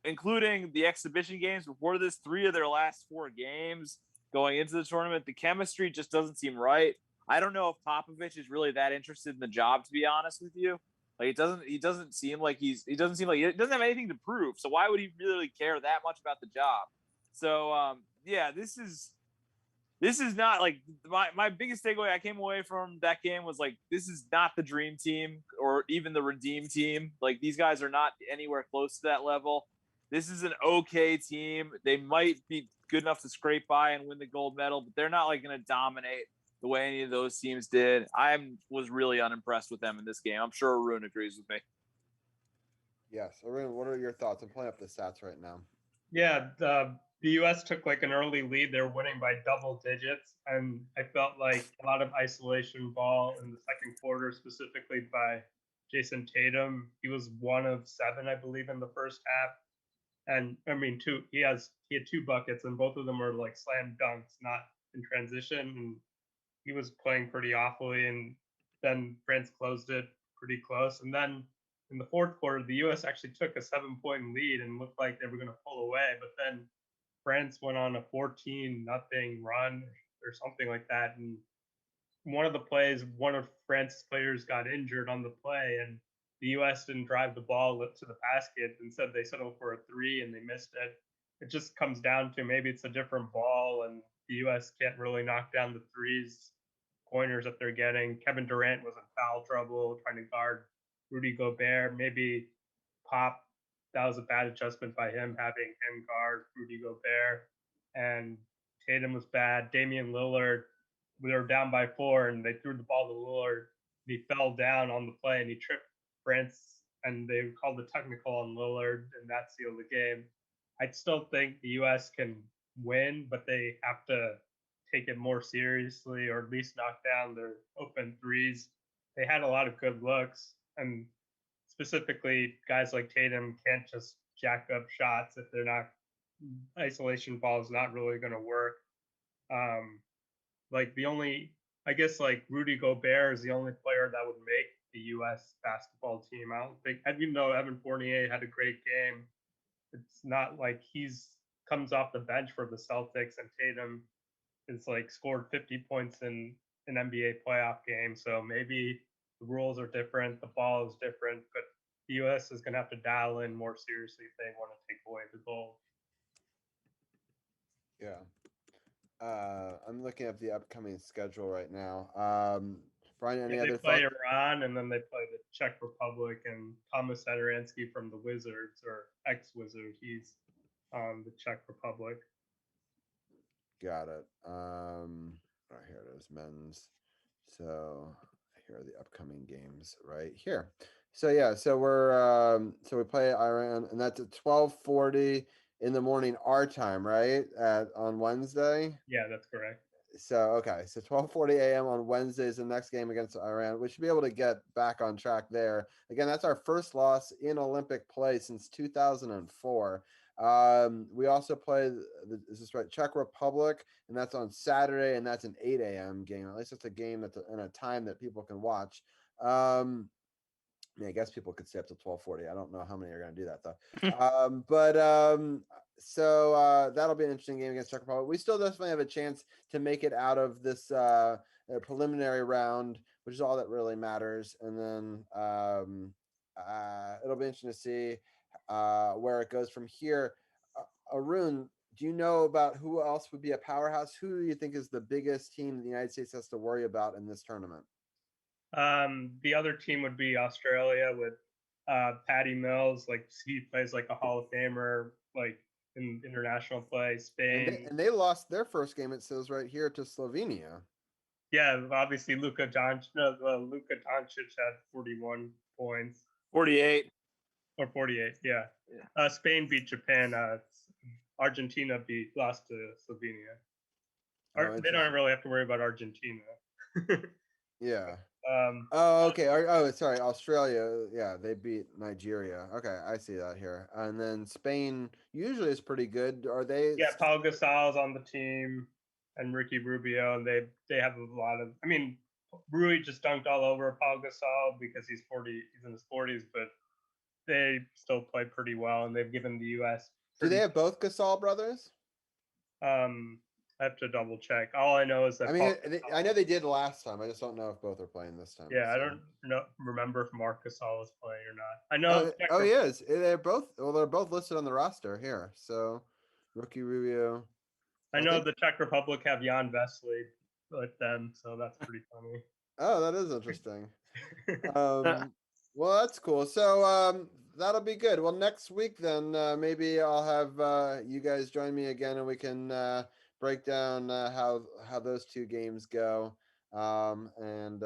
including the exhibition games before this, 3 of their last 4 games going into the tournament. The chemistry just doesn't seem right. I don't know if Popovich is really that interested in the job, to be honest with you. He doesn't seem like he doesn't have anything to prove. So why would he really care that much about the job? So this is this is not like my biggest takeaway I came away from that game was like, this is not the dream team or even the redeem team. Like, these guys are not anywhere close to that level. This is an okay team. They might be good enough to scrape by and win the gold medal, but they're not like going to dominate the way any of those teams did. Was really unimpressed with them in this game. I'm sure Arun agrees with me. Yes. Arun, what are your thoughts? I'm pulling up the stats right now. Yeah, the U.S. took like an early lead. They're winning by double digits, and I felt like a lot of isolation ball in the second quarter, specifically by Jason Tatum. He was 1 of 7, I believe, in the first half. And I mean, he had 2 buckets, and both of them were like slam dunks, not in transition. And he was playing pretty awfully, and then France closed it pretty close. And then in the fourth quarter, the U.S. actually took a 7-point lead and looked like they were going to pull away. But then France went on a 14-0 run or something like that. And one of the plays, one of France's players got injured on the play, and the U.S. didn't drive the ball to the basket. Instead, they settled for a 3 and they missed it. It just comes down to maybe it's a different ball, and the U.S. can't really knock down the threes pointers that they're getting. Kevin Durant was in foul trouble trying to guard Rudy Gobert. Maybe Pop, that was a bad adjustment by him, having him guard Rudy Gobert. And Tatum was bad. Damian Lillard, we were down by 4 and they threw the ball to Lillard. He fell down on the play and he tripped France, and they called the technical on Lillard, and that sealed the game. I still think the U.S. can win, but they have to take it more seriously, or at least knock down their open threes. They had a lot of good looks, and specifically guys like Tatum can't just jack up shots if they're not, isolation ball is not really going to work. Like I guess like Rudy Gobert is the only player that would make the U.S. basketball team. I don't think, even though Evan Fournier had a great game, it's not like comes off the bench for the Celtics, and Tatum is like scored 50 points in an NBA playoff game. So maybe the rules are different, the ball is different, but the U.S. is going to have to dial in more seriously if they want to take away the gold. Yeah. I'm looking at the upcoming schedule right now. Brian, any other They play thoughts? Iran, and then they play the Czech Republic, and Thomas Satoransky from the Wizards, or ex-Wizard, he's on the Czech Republic. Got it. Right, here it is, men's. So here are the upcoming games right here. So yeah, so we play Iran, and that's at 12:40 in the morning our time, right? On Wednesday. Yeah, that's correct. So okay, so 12:40 a.m. on Wednesday is the next game against Iran. We should be able to get back on track there. Again, that's our first loss in Olympic play since 2004. We also play is this right? Czech Republic, and that's on Saturday, and that's an 8 a.m. game. At least it's a game that's in a time that people can watch. I guess people could stay up to 12:40. I don't know how many are going to do that though. So that'll be an interesting game against Czech Republic. We still definitely have a chance to make it out of this preliminary round, which is all that really matters. And then it'll be interesting to see where it goes from here. Arun, do you know about who else would be a powerhouse? Who do you think is the biggest team the United States has to worry about in this tournament? The other team would be Australia with Patty Mills. Like, he plays like a Hall of Famer, like in international play. Spain, and they lost their first game. It says right here to Slovenia. Yeah, obviously Luka Doncic had 41 points. 48 or 48. Yeah. Spain beat Japan. Argentina lost to Slovenia. They don't really have to worry about Argentina. Yeah. Okay. Sorry. Australia. Yeah, they beat Nigeria. Okay, I see that here. And then Spain usually is pretty good. Are they? Yeah, Paul Gasol's on the team, and Ricky Rubio, and they have a lot of. I mean, Rui just dunked all over Paul Gasol because he's in his 40s, but they still play pretty well, and they've given the U.S. Do they have both Gasol brothers? I have to double check. All I know is that I know they did last time. I just don't know if both are playing this time. Yeah, so. I don't remember if Marc Gasol is playing or not. I know. He is. They're both listed on the roster here. So, Rookie Rubio. I know the Czech Republic have Jan Vesley with them, so that's pretty funny. Oh, that is interesting. Well, that's cool. So that'll be good. Well, next week then maybe I'll have you guys join me again, and we can break down how those two games go, and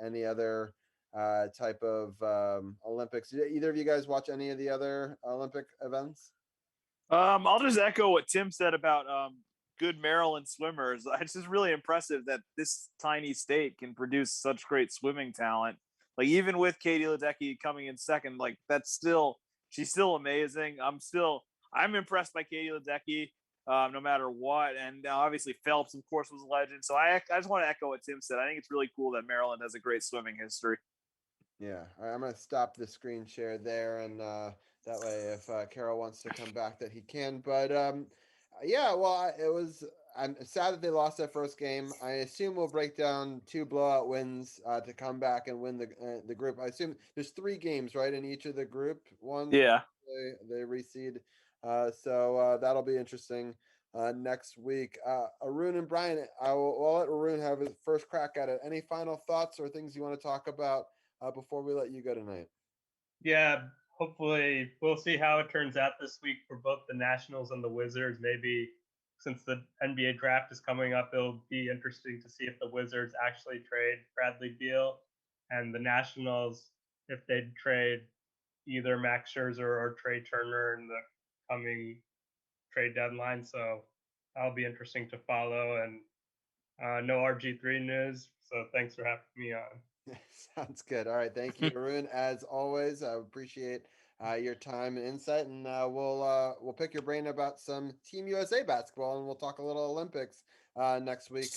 any other type of Olympics. Did either of you guys watch any of the other Olympic events? I'll just echo what Tim said about good Maryland swimmers. It's just really impressive that this tiny state can produce such great swimming talent. Like even with Katie Ledecky coming in second, like she's still amazing. I'm impressed by Katie Ledecky, no matter what. And obviously Phelps, of course, was a legend. So I just want to echo what Tim said. I think it's really cool that Maryland has a great swimming history. Yeah, I'm gonna stop the screen share there, and that way, if Carol wants to come back, that he can. But yeah, well, I'm sad that they lost that first game. I assume we'll break down 2 blowout wins to come back and win the group. I assume there's 3 games, right, in each of the group ones. Yeah, they reseed. So that'll be interesting next week. Arun and Brian, I'll let Arun have his first crack at it. Any final thoughts or things you want to talk about before we let you go tonight? Yeah, hopefully we'll see how it turns out this week for both the Nationals and the Wizards. Maybe since the NBA draft is coming up, it'll be interesting to see if the Wizards actually trade Bradley Beal, and the Nationals, if they trade either Max Scherzer or Trey Turner in the coming trade deadline. So that'll be interesting to follow. And no RG3 news. So thanks for having me on. Sounds good. All right. Thank you, Arun. As always, I appreciate your time and insight, and we'll pick your brain about some Team USA basketball, and we'll talk a little Olympics next week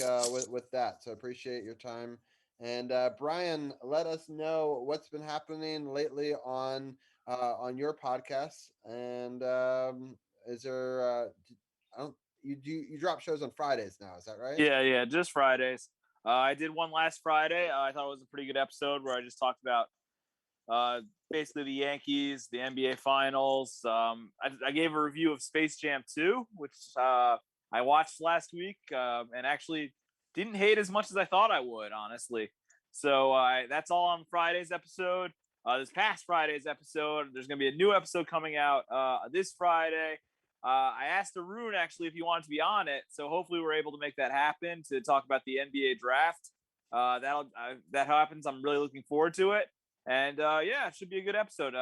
with that. So appreciate your time. And Brian, let us know what's been happening lately on your podcast. And is there? I don't. You drop shows on Fridays now? Is that right? Yeah, just Fridays. I did one last Friday. I thought it was a pretty good episode where I just talked about basically the Yankees, the NBA Finals. I gave a review of Space Jam 2, which I watched last week and actually didn't hate as much as I thought I would, honestly. So that's all on Friday's episode. This past Friday's episode, there's going to be a new episode coming out this Friday. I asked Arun actually if he wanted to be on it, so hopefully we're able to make that happen to talk about the NBA draft. That happens. I'm really looking forward to it, and yeah, it should be a good episode.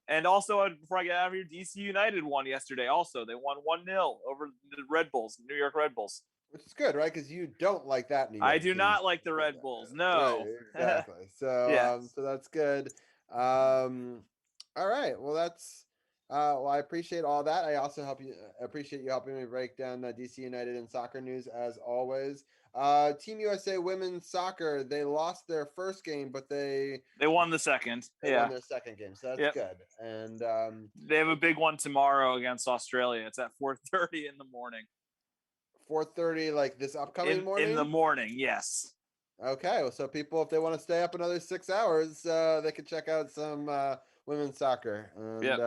And also before I get out of here, DC United won yesterday. Also, they won 1-0 over the Red Bulls, New York Red Bulls. Which is good, right? Because you don't like that New York I do team. not like the Red Bulls. No, right, exactly. So yeah. So that's good. All right. Well, that's. Well, I appreciate all that. I also appreciate you helping me break down DC United and soccer news as always. Team USA women's soccer, they lost their first game, but they won the second. They won their second game, so that's good. And they have a big one tomorrow against Australia. It's at 4:30 in the morning. 4:30, like this upcoming morning? In the morning, yes. Okay, well, so people, if they want to stay up another 6 hours, they can check out some women's soccer. And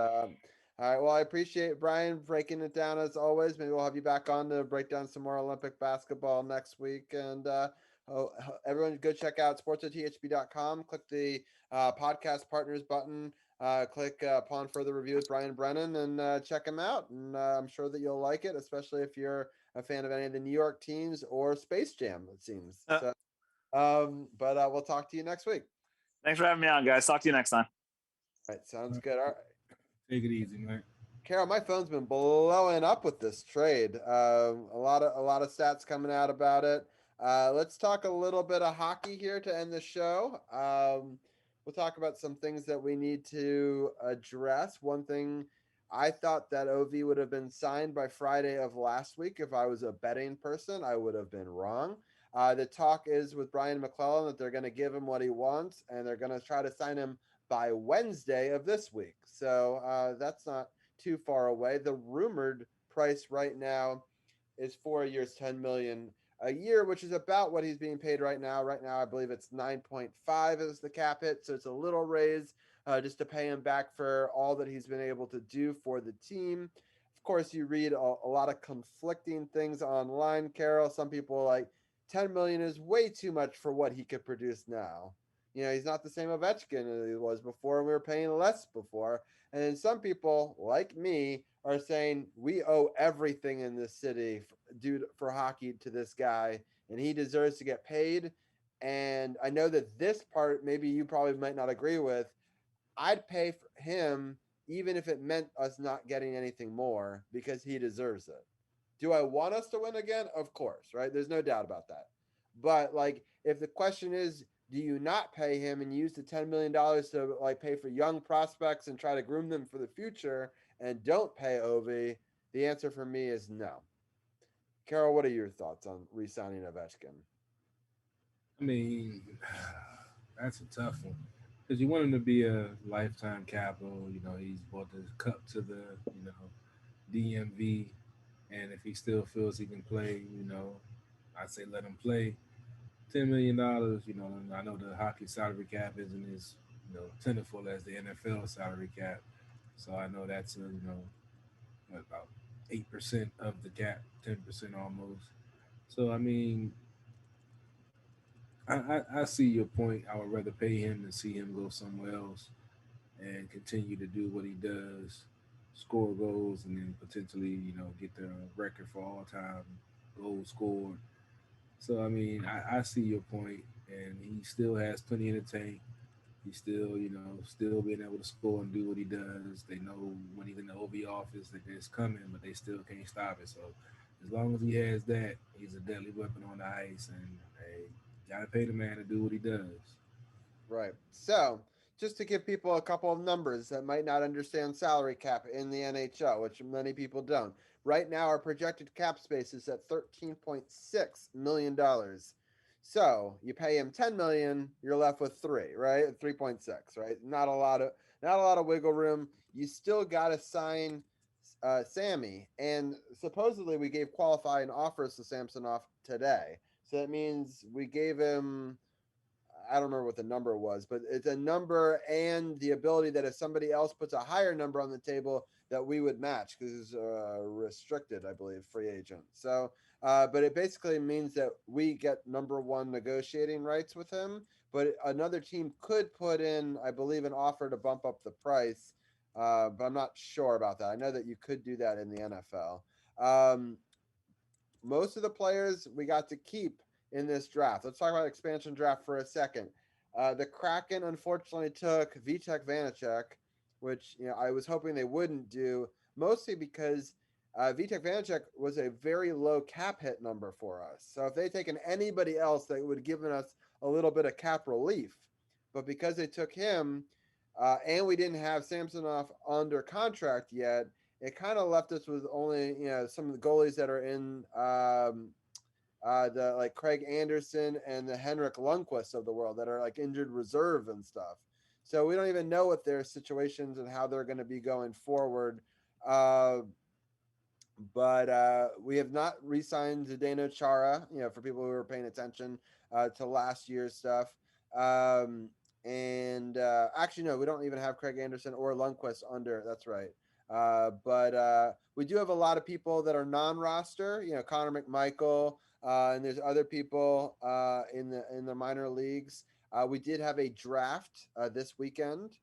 all right, well, I appreciate Brian breaking it down as always. Maybe we'll have you back on to break down some more Olympic basketball next week. And everyone, go check out SportsOTHP.com. Click the podcast partners button. Click upon further review with Brian Brennan and check him out. And I'm sure that you'll like it, especially if you're a fan of any of the New York teams or Space Jam, it seems. So, but we'll talk to you next week. Thanks for having me on, guys. Talk to you next time. All right, sounds good. All right. Take it easy, man. Carol, my phone's been blowing up with this trade. A lot of stats coming out about it. Let's talk a little bit of hockey here to end the show. We'll talk about some things that we need to address. One thing, I thought that OV would have been signed by Friday of last week. If I was a betting person, I would have been wrong. The talk is with Brian McClellan that they're going to give him what he wants, and they're going to try to sign him by Wednesday of this week. So that's not too far away. The rumored price right now is 4 years, $10 million a year, which is about what he's being paid right now. Right now, I believe it's 9.5 is the cap hit. So it's a little raise just to pay him back for all that he's been able to do for the team. Of course, you read a lot of conflicting things online, Carol. Some people are like 10 million is way too much for what he could produce now. He's not the same Ovechkin as he was before. We were paying less before. And then some people, like me, are saying we owe everything in this city for hockey to this guy, and he deserves to get paid. And I know that this part, maybe you probably might not agree with. I'd pay for him even if it meant us not getting anything more because he deserves it. Do I want us to win again? Of course, right? There's no doubt about that. But like, if the question is, do you not pay him and use the $10 million to like pay for young prospects and try to groom them for the future and don't pay Ovi? The answer for me is no. Carol, what are your thoughts on re-signing Ovechkin? I mean, that's a tough one because you want him to be a lifetime capital. He's brought the cup to the DMV, and if he still feels he can play, I say let him play. $10 million. I know the hockey salary cap isn't as plentiful as the NFL salary cap, so I know that's about 8% of the cap, 10% almost. So I mean, I see your point. I would rather pay him than see him go somewhere else and continue to do what he does, score goals, and then potentially, get the record for all time goals scored. So I mean, I see your point, and he still has plenty in the tank. He's still, still being able to score and do what he does. They know when he's in the OV office that it's coming, but they still can't stop it. So as long as he has that, he's a deadly weapon on the ice, and hey, gotta pay the man to do what he does. Right. So, just to give people a couple of numbers that might not understand salary cap in the NHL, which many people don't. Right now, our projected cap space is at $13.6 million. So you pay him 10 million, you're left with three, right? 3.6, right? Not a lot of wiggle room. You still got to sign Sammy, and supposedly we gave qualifying offers to Samsonov today. So that means we gave him, I don't remember what the number was, but it's a number and the ability that if somebody else puts a higher number on the table, that we would match because it's restricted, I believe, free agent. So, but it basically means that we get number one negotiating rights with him. But another team could put in, I believe, an offer to bump up the price. But I'm not sure about that. I know that you could do that in the NFL. Um, Most of the players we got to keep in this draft. Let's talk about expansion draft for a second. The Kraken unfortunately took Vitek Vanacek, which I was hoping they wouldn't do, mostly because Vitek Vanacek was a very low cap hit number for us. So if they'd taken anybody else, that would have given us a little bit of cap relief. But because they took him, and we didn't have Samsonov under contract yet, it kind of left us with only some of the goalies that are in the like Craig Anderson and the Henrik Lundqvist of the world that are like injured reserve and stuff. So we don't even know what their situations and how they're going to be going forward. But we have not re-signed Zdeno Chara, for people who are paying attention to last year's stuff. And actually, no, we don't even have Craig Anderson or Lundqvist under. That's right. But we do have a lot of people that are non-roster. Connor McMichael, and there's other people in the minor leagues. We did have a draft this weekend.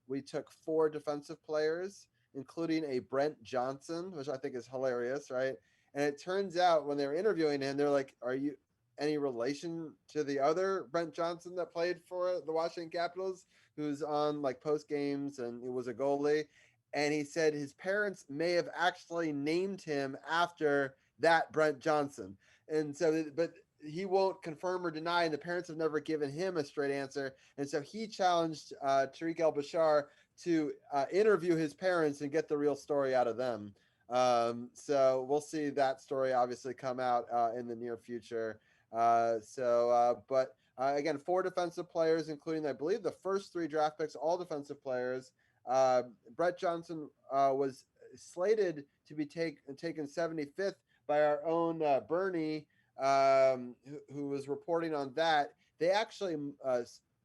We took 4 defensive players, including a Brent Johnson, which I think is hilarious, right? And it turns out when they were interviewing him, they're like, "Are you any relation to the other Brent Johnson that played for the Washington Capitals, who's on like post games and he was a goalie?" And he said his parents may have actually named him after that Brent Johnson. And so, but he won't confirm or deny, and the parents have never given him a straight answer. And so he challenged Tariq El-Bashar to interview his parents and get the real story out of them. So we'll see that story obviously come out in the near future. But again, 4 defensive players, including, I believe, the first 3 draft picks, all defensive players. Brett Johnson was slated to be taken 75th by our own Bernie, who was reporting on that. They actually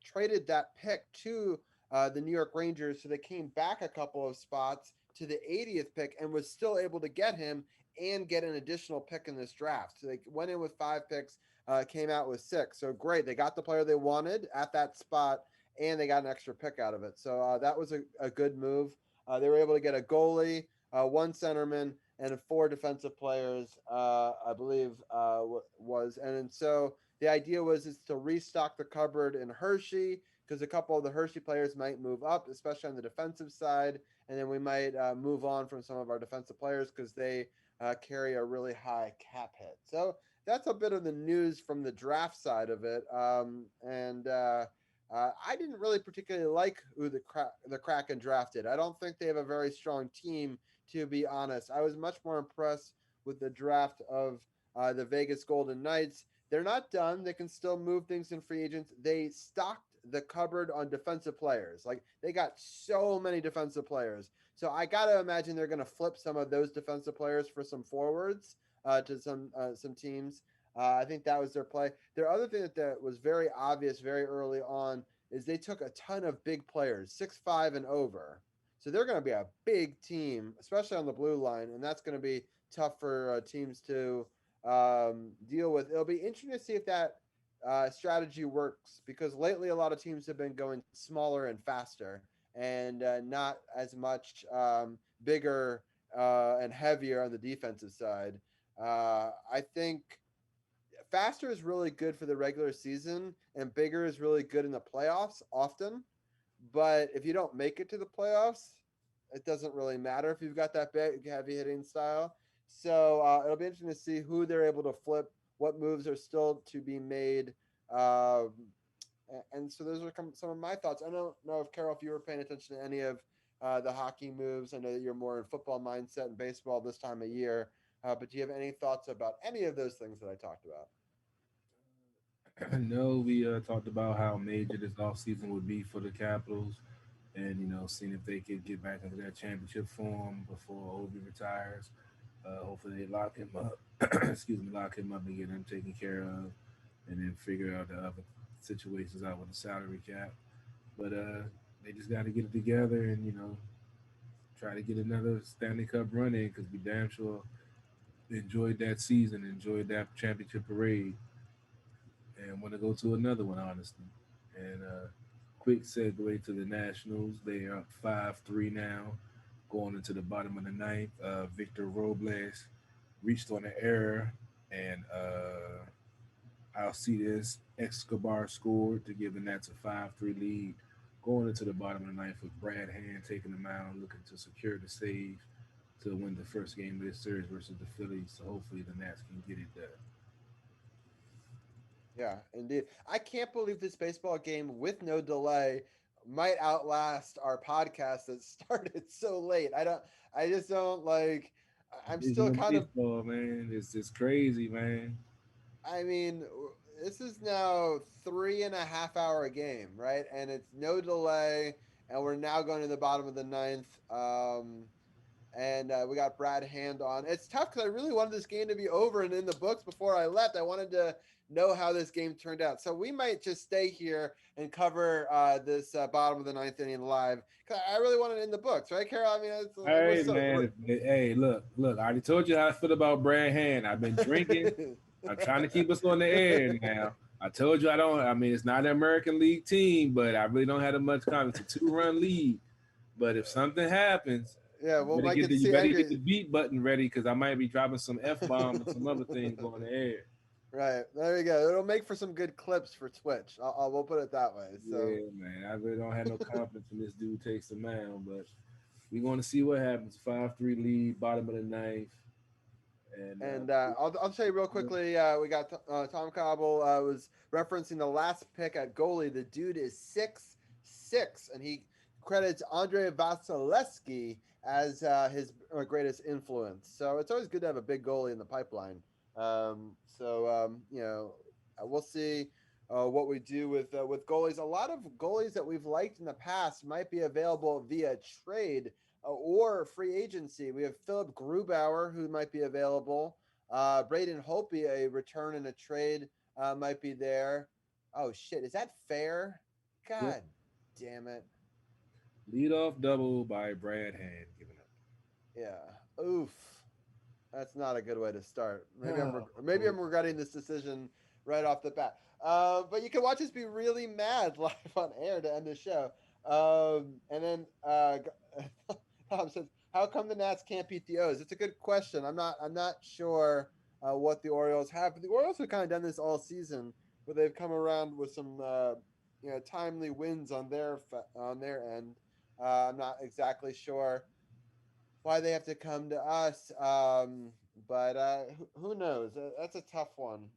traded that pick to the New York Rangers, so they came back a couple of spots to the 80th pick and was still able to get him and get an additional pick in this draft. So they went in with 5 picks, came out with 6. So great. They got the player they wanted at that spot, and they got an extra pick out of it. So that was a good move. They were able to get a goalie, 1 centerman, and 4 defensive players, I believe was. And so the idea is to restock the cupboard in Hershey, because a couple of the Hershey players might move up, especially on the defensive side. And then we might move on from some of our defensive players because they carry a really high cap hit. So that's a bit of the news from the draft side of it. I didn't really particularly like who the Kraken drafted. I don't think they have a very strong team, to be honest. I was much more impressed with the draft of the Vegas Golden Knights. They're not done. They can still move things in free agents. They stocked the cupboard on defensive players. Like, they got so many defensive players. So I got to imagine they're going to flip some of those defensive players for some forwards to some teams. I think that was their play. Their other thing that was very obvious very early on is they took a ton of big players, 6'5" and over. So they're going to be a big team, especially on the blue line, and that's going to be tough for teams to deal with. It'll be interesting to see if that strategy works, because lately a lot of teams have been going smaller and faster and not as much bigger and heavier on the defensive side. I think faster is really good for the regular season, and bigger is really good in the playoffs often. But if you don't make it to the playoffs, it doesn't really matter if you've got that big, heavy hitting style. So it'll be interesting to see who they're able to flip, what moves are still to be made. And so those are some of my thoughts. I don't know if, Carol, if you were paying attention to any of the hockey moves. I know that you're more in football mindset and baseball this time of year. But do you have any thoughts about any of those things that I talked about? No, we talked about how major this offseason would be for the Capitals, and seeing if they could get back into that championship form before Ovi retires. Hopefully they lock him up. Excuse me, lock him up and get him taken care of, and then figure out the other situations out with the salary cap. But they just got to get it together and try to get another Stanley Cup run in, because we damn sure enjoyed that season, enjoyed that championship parade, and want to go to another one, honestly. And quick segue to the Nationals. They are up 5-3 now, going into the bottom of the ninth. Victor Robles reached on an error, and Alcides Escobar scored to give the Nats a 5-3 lead. Going into the bottom of the ninth with Brad Hand taking the mound, looking to secure the save to win the first game of this series versus the Phillies. So hopefully the Nats can get it done. Yeah, indeed. I can't believe this baseball game with no delay might outlast our podcast that started so late. I just don't like, I'm still Division of kind of, baseball, man. It's just crazy, man. I mean, this is now 3.5 hour game, right? And it's no delay, and we're now going to the bottom of the ninth. And we got Brad Hand on. It's tough because I really wanted this game to be over and in the books before I left. I wanted to know how this game turned out. So we might just stay here and cover this bottom of the ninth inning live, because I really want it in the books, right, Carol? I mean, Hey, man. Hey, look. I already told you how I feel about Brad Hand. I've been drinking. I'm trying to keep us on the air now. I told you it's not an American League team, but I really don't have that much confidence. It's a 2-run lead. But if something happens, yeah, well, you better get the beat button ready, because I might be dropping some F-bombs and some other things on the air. Right, there you go. It'll make for some good clips for Twitch. We'll put it that way. So. Yeah, man. I really don't have no confidence when this dude takes the mound, but we're going to see what happens. 5-3 lead, bottom of the ninth. And I'll tell you real quickly, we got Tom Cobble was referencing the last pick at goalie. The dude is 6'6", and he credits Andre Vasilevsky as his greatest influence. So it's always good to have a big goalie in the pipeline. We'll see what we do with goalies. A lot of goalies that we've liked in the past might be available via trade or free agency. We have Philip Grubauer, who might be available. Braden Holtby, a return and a trade might be there. Oh, shit. Is that fair? God damn it. Lead off double by Brad Hand giving up. Yeah. Oof. That's not a good way to start. Maybe I'm regretting this decision right off the bat. But you can watch us be really mad live on air to end the show. And then Tom says, "How come the Nats can't beat the O's?" It's a good question. I'm not sure what the Orioles have, but the Orioles have kind of done this all season, where they've come around with some timely wins on their end. I'm not exactly sure why they have to come to us. But who knows? That's a tough one.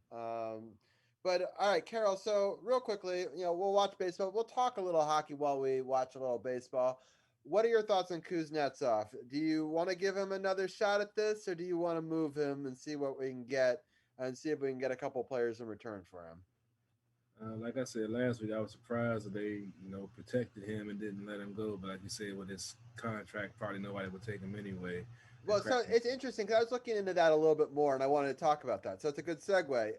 But all right, Carol. So real quickly, we'll watch baseball. We'll talk a little hockey while we watch a little baseball. What are your thoughts on Kuznetsov? Do you want to give him another shot at this, or do you want to move him and see what we can get, and see if we can get a couple players in return for him? Like I said last week, I was surprised that they, protected him and didn't let him go. But like you said, with his contract, probably nobody would take him anyway. Well, so it's interesting because I was looking into that a little bit more, and I wanted to talk about that. So it's a good segue.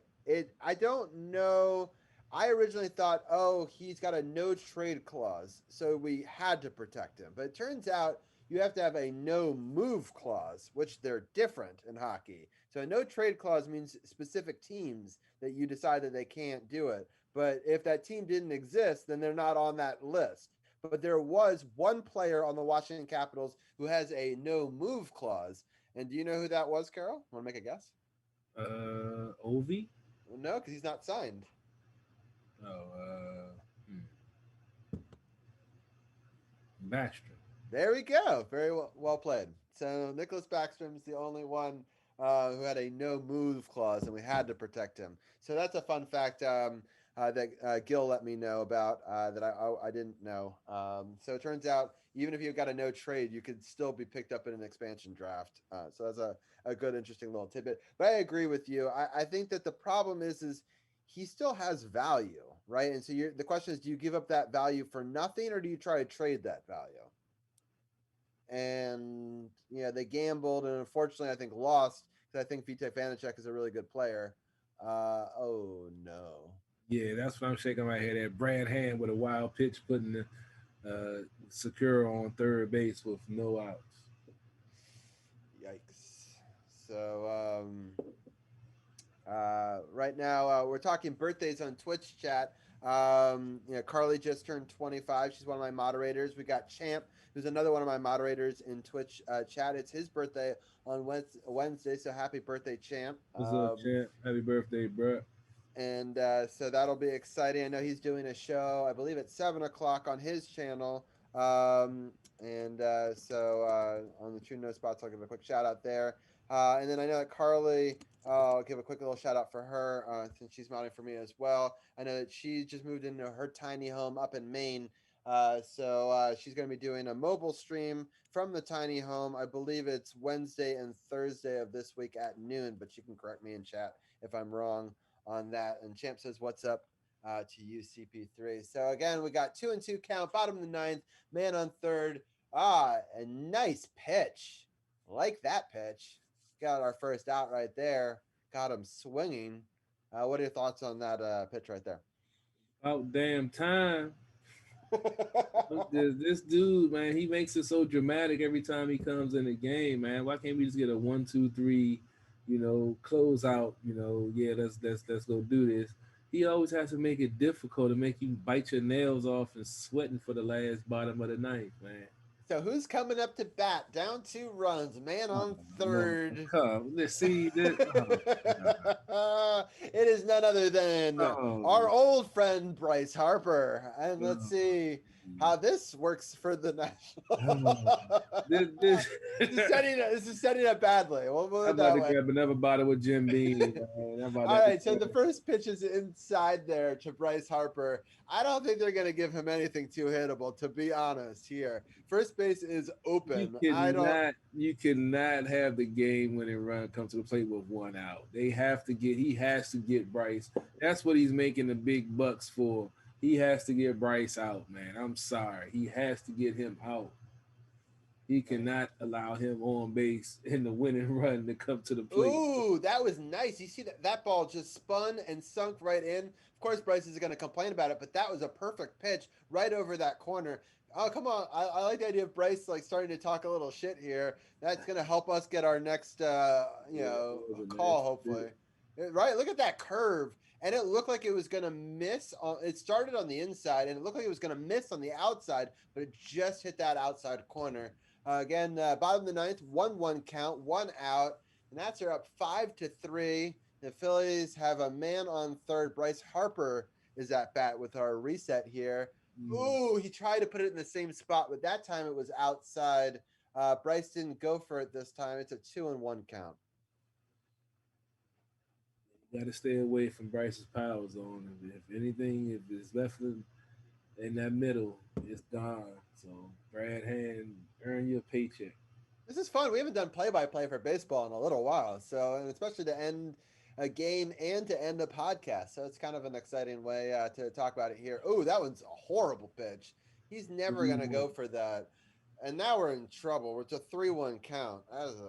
I don't know. I originally thought, oh, he's got a no trade clause, so we had to protect him. But it turns out you have to have a no move clause, which they're different in hockey. So a no trade clause means specific teams that you decide that they can't do it. But if that team didn't exist, then they're not on that list. But there was one player on the Washington Capitals who has a no move clause. And do you know who that was, Carol? Want to make a guess? Ovi? Well, no, because he's not signed. Oh, Backstrom. There we go. Very well played. So Nicholas Backstrom's the only one who had a no move clause, and we had to protect him. So that's a fun fact that Gil let me know about that I didn't know. So it turns out even if you got a no trade, you could still be picked up in an expansion draft. So that's a good, interesting little tidbit. But I agree with you. I think that the problem is he still has value, right? And so the question is, do you give up that value for nothing, or do you try to trade that value? And they gambled, and unfortunately, I think lost because I think Vitek Vanacek is a really good player. Oh no! Yeah, that's what I'm shaking my head at. Brad Hand with a wild pitch, putting the Secure on third base with no outs. Yikes! So right now we're talking birthdays on Twitch chat. Carly just turned 25. She's one of my moderators. We got Champ, who's another one of my moderators in Twitch chat. It's his birthday on Wednesday, so happy birthday, Champ. What's up, Champ? Happy birthday, bro. And so that'll be exciting. I know he's doing a show, I believe, at 7 o'clock on his channel. So on the True No Spots, I'll give a quick shout out there. And then I know that Carly, I'll give a quick little shout out for her since she's modding for me as well. I know that she just moved into her tiny home up in Maine. So she's going to be doing a mobile stream from the tiny home. I believe it's Wednesday and Thursday of this week at noon, but you can correct me in chat if I'm wrong on that. And Champ says, what's up to you, CP3? So again, we got 2-2 count, bottom of the ninth, man on third. A nice pitch. Like that pitch. Got our first out right there. Got him swinging. What are your thoughts on that pitch right there? About damn time. This dude, man, he makes it so dramatic every time he comes in the game, man. Why can't we just get a 1-2-3, close out? Yeah, let's go do this. He always has to make it difficult and make you bite your nails off and sweating for the last bottom of the ninth, man. So who's coming up to bat? Down 2 runs, man on third. Let's see this. It is none other than our old friend Bryce Harper. And let's see how this works for the Nationals. This is setting up badly. We'll I'm about to grab another bottle with Jim Beam. All right, so the first pitch is inside there to Bryce Harper. I don't think they're going to give him anything too hittable, to be honest here. First base is open. You cannot have the game-winning run come to the plate with 1 out. He has to get Bryce. That's what he's making the big bucks for. He has to get Bryce out, man. I'm sorry. He has to get him out. He cannot allow him on base in the winning run to come to the plate. Ooh, that was nice. You see that ball just spun and sunk right in. Of course, Bryce is going to complain about it, but that was a perfect pitch right over that corner. Oh, come on. I like the idea of Bryce like starting to talk a little shit here. That's going to help us get our next, call, hopefully. Right? Look at that curve. And it looked like it was going to miss. It started on the inside, and it looked like it was going to miss on the outside, but it just hit that outside corner. Again, bottom of the ninth, 1-1 count, 1 out. And that's her up 5-3. The Phillies have a man on third. Bryce Harper is at bat with our reset here. Ooh, he tried to put it in the same spot, but that time it was outside. Bryce didn't go for it this time. It's a 2-1 count. You got to stay away from Bryce's power zone. If anything, if it's left in that middle, it's gone. So, Brad Hand, earn your paycheck. This is fun. We haven't done play-by-play for baseball in a little while, so and especially to end a game and to end a podcast. So it's kind of an exciting way to talk about it here. Oh, that one's a horrible pitch. He's never going to go for that. And now we're in trouble. It's a 3-1 count. That is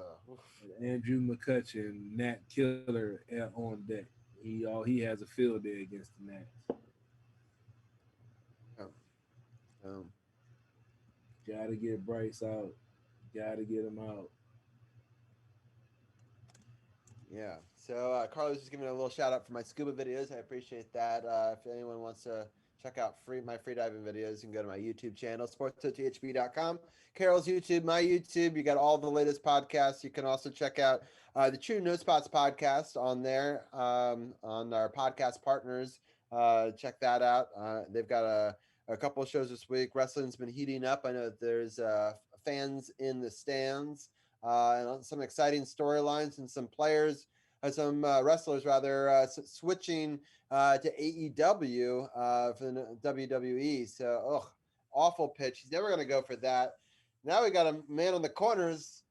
Andrew McCutcheon, Nat Killer on deck. All he has a field day against the Nats. Got to get Bryce out. Got to get him out. Yeah. So Carlos just giving a little shout out for my scuba videos. I appreciate that. If anyone wants to check out my free diving videos, you can go to my YouTube channel, SportsOTHP.com. Carol's YouTube, my YouTube. You got all the latest podcasts. You can also check out the True No Spots podcast on there, on our podcast partners. Check that out. They've got a couple of shows this week. Wrestling's been heating up. I know that there's fans in the stands and some exciting storylines and some players, some wrestlers rather, switching to AEW for the WWE. So, awful pitch. He's never going to go for that. Now we got a man on the corners,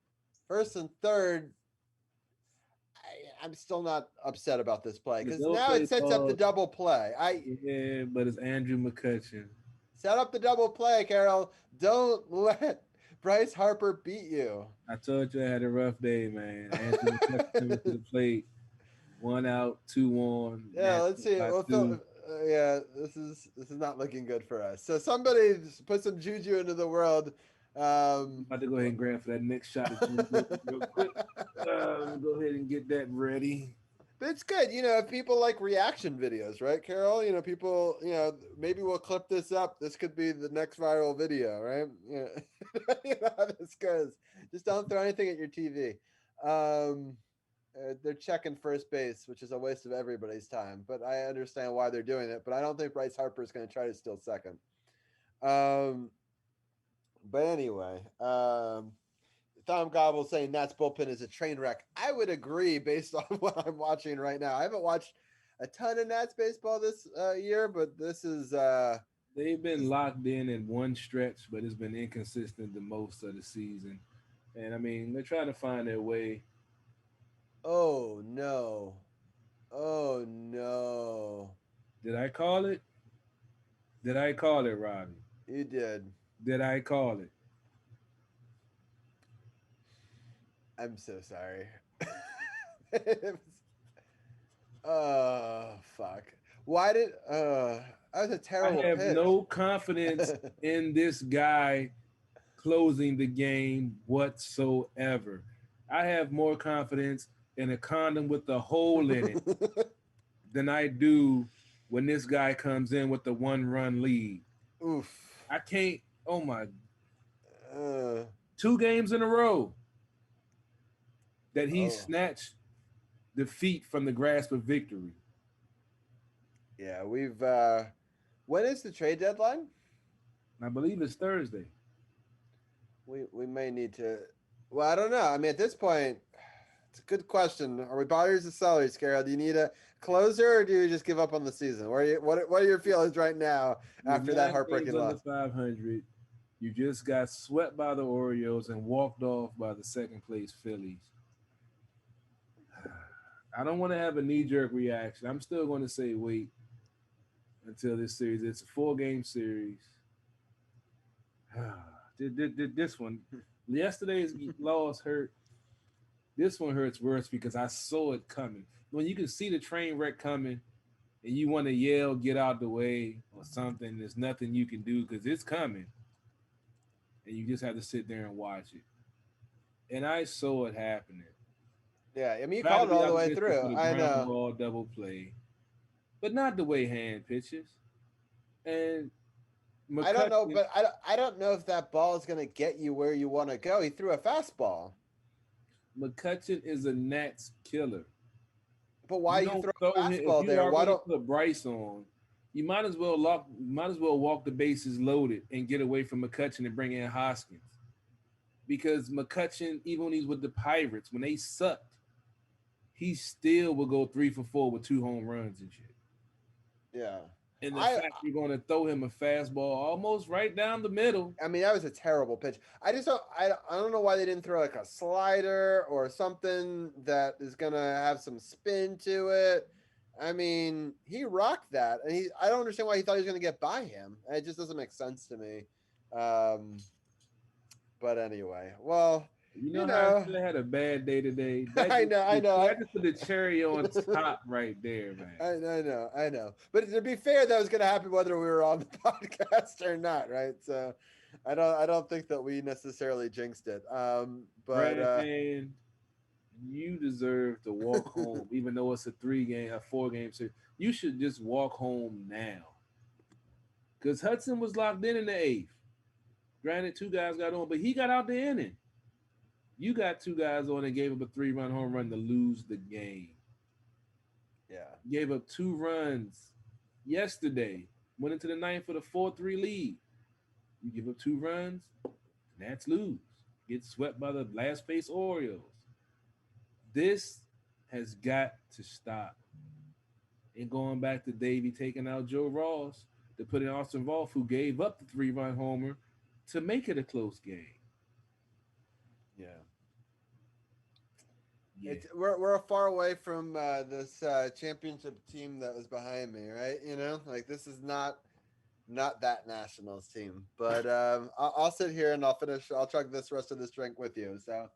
first and third. I'm still not upset about this play because now it sets up the double play. Yeah, but it's Andrew McCutcheon. Set up the double play, Carol. Don't let Bryce Harper beat you. I told you I had a rough day, man. Andrew McCutcheon coming to the plate. 1 out, 2 on. Yeah, let's see. This is not looking good for us. So somebody put some juju into the world. I'm about to go ahead and grab for that next shot real quick. Go ahead and get that ready. But it's good, if people like reaction videos, right, Carol? People, maybe we'll clip this up. This could be the next viral video, right? You know how this goes. Just don't throw anything at your TV. They're checking first base, which is a waste of everybody's time. But I understand why they're doing it. But I don't think Bryce Harper is going to try to steal second. But anyway, Tom Gobble saying Nats bullpen is a train wreck. I would agree based on what I'm watching right now. I haven't watched a ton of Nats baseball this year, but this is they've been locked in one stretch, but it's been inconsistent the most of the season. And I mean, they're trying to find their way. Oh no. Did I call it? Did I call it, Robbie? You did. Did I call it? I'm so sorry. Oh, fuck. Why did that was a terrible I have pitch. no confidence in this guy closing the game whatsoever. I have more confidence in a condom with a hole in it than I do when this guy comes in with the 1-run lead. Oof. I can't. Oh my. 2 games in a row that he snatched defeat from the grasp of victory. Yeah, we've when is the trade deadline? I believe it's Thursday. We may need to. Well, I don't know. I mean, at this point, it's a good question. Are we buyers or sellers, Carol? Do you need a closer, or do you just give up on the season? What are your feelings right now after that heartbreaking loss? 500. You just got swept by the Orioles and walked off by the second place Phillies. I don't want to have a knee-jerk reaction. I'm still going to say wait until this series. It's a 4-game series. This one, Yesterday's loss hurt. This one hurts worse because I saw it coming. When you can see the train wreck coming and you want to yell, get out the way or something, there's nothing you can do because it's coming. And you just have to sit there and watch it. And I saw it happening. Yeah, I mean, you Tried to called it be all the way optimistic through. for the I ground know. ball double play, but not the way Hand pitches. And I don't know, McCutcheon, but I don't know if that ball is going to get you where you want to go. He threw a fastball. McCutcheon is a Nats killer. But why You you don't throw a throw him if fastball you there? Why already don't put Bryce on. You might as well walk the bases loaded and get away from McCutcheon and bring in Hoskins. Because McCutcheon, even when he's with the Pirates, when they sucked, he still would go 3 for 4 with 2 home runs and shit. yeah. And the I fact you're going to throw him a fastball almost right down the middle. I mean, that was a terrible pitch. I just I don't know why they didn't throw like a slider or something that is going to have some spin to it. I mean, he rocked that, and I don't understand why he thought he was going to get by him. It just doesn't make sense to me. Um, but anyway, well, You you know how I know, should have had a bad day today. That I just, know, I know. that just put the cherry on top right there, man. I know. But to be fair, that was going to happen whether we were on the podcast or not, right? So, I don't think that we necessarily jinxed it. But Brandon, you deserve to walk home, even though it's a 4 game series. You should just walk home now. Because Hudson was locked in the eighth. Granted, 2 guys got on, but he got out the inning. You got 2 guys on and gave up a 3-run home run to lose the game. yeah, Gave up 2 runs yesterday. Went into the ninth for the 4-3 lead. You give up 2 runs, Nats lose. Get swept by the last place Orioles. This has got to stop. And going back to Davey taking out Joe Ross to put in Austin Rolfe, who gave up the 3-run homer to make it a close game. yeah. Yeah. We're far away from this championship team that was behind me, right? You know, like this is not that Nationals team. But I'll sit here and I'll chug this rest of this drink with you. So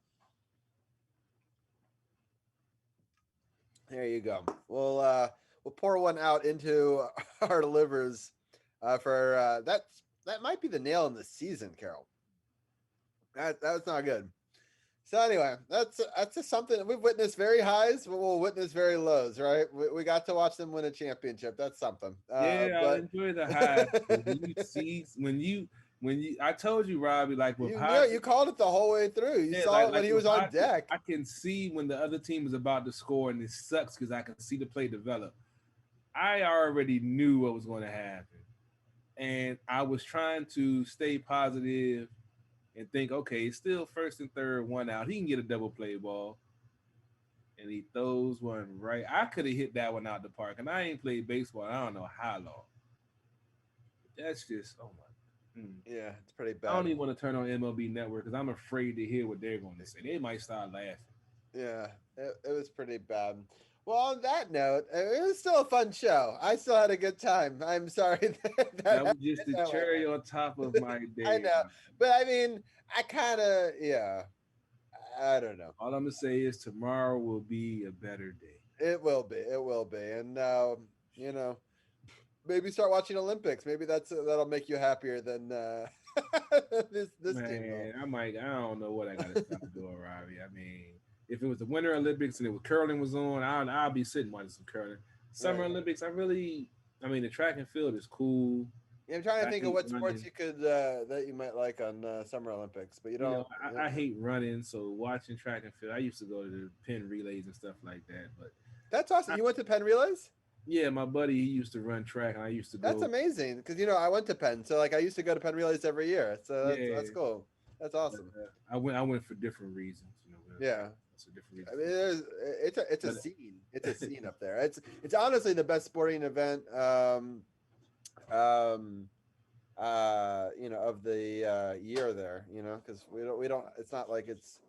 there you go. We'll pour one out into our livers for that might be the nail in the season, Carol. That was not good. So anyway, that's just something we've witnessed very highs, but we'll witness very lows, right? We got to watch them win a championship. That's something. Yeah, I But enjoy the highs. But when you I told you, Robbie, like with you called it the whole way through. You yeah, saw it when he was on Hodges, deck. I can see when the other team is about to score, and it sucks because I can see the play develop. I already knew what was going to happen, and I was trying to stay positive and think, okay, it's still first and third, 1 out. He can get a double play ball, and he throws one right. I could have hit that one out the park, and I ain't played baseball. I don't know how long. That's just oh my. Yeah, it's pretty bad. I don't even want to turn on MLB Network because I'm afraid to hear what they're going to say. They might start laughing. Yeah, it was pretty bad. Well, on that note, it was still a fun show. I still had a good time. I'm sorry That was just the cherry on top of my day. I know, but I mean, I kind of I don't know. All I'm gonna say is tomorrow will be a better day. It will be. It will be. And you know, maybe start watching Olympics. Maybe that'll make you happier than this Man, team. I don't know what I gotta stop doing, Robbie. I mean, if it was the Winter Olympics and it was curling was on, I'll be sitting watching some curling. Summer Olympics, I mean, the track and field is cool. Yeah, I'm trying to think of what sports you could that you might like on Summer Olympics, but you don't. I hate running, so watching track and field. I used to go to the Penn relays and stuff like that. But that's awesome. You went to Penn relays? Yeah, my buddy, he used to run track, and I used to go. That's amazing because I went to Penn, so like I used to go to Penn relays every year. So that's cool. That's awesome. But, I went for different reasons. Yeah. It's a different reason. I mean, it's a scene. It's a scene up there. It's honestly the best sporting event. Of the year there, because we don't. It's not like it's.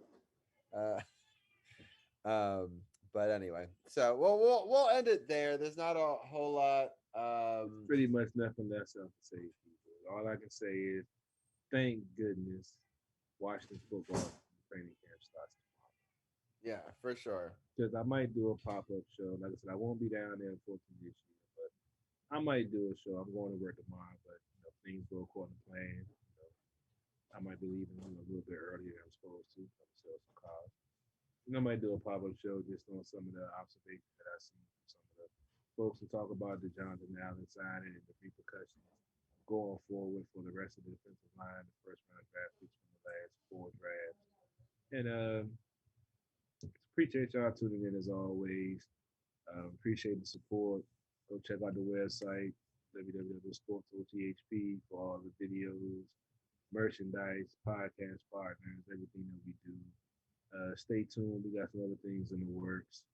But anyway, so we'll end it there. There's not a whole lot. Pretty much nothing less to say. All I can say is, thank goodness Washington football training camp starts tomorrow. Yeah, for sure. Because I might do a pop up show. Like I said, I won't be down there unfortunately this year, but I might do a show. I'm going to work tomorrow, but things go according to plan. I might be leaving a little bit earlier than I'm supposed to. I'm sell some cars. I might do a pop up show just on some of the observations that I see from some of the folks who talk about the Jonathan Allen signing and the repercussions going forward for the rest of the defensive line, the first round draft picks from the last four drafts. And appreciate y'all tuning in as always. Appreciate the support. Go check out the website, www.sportsothp, for all the videos, merchandise, podcast partners, everything that we do. Stay tuned. We got some other things in the works.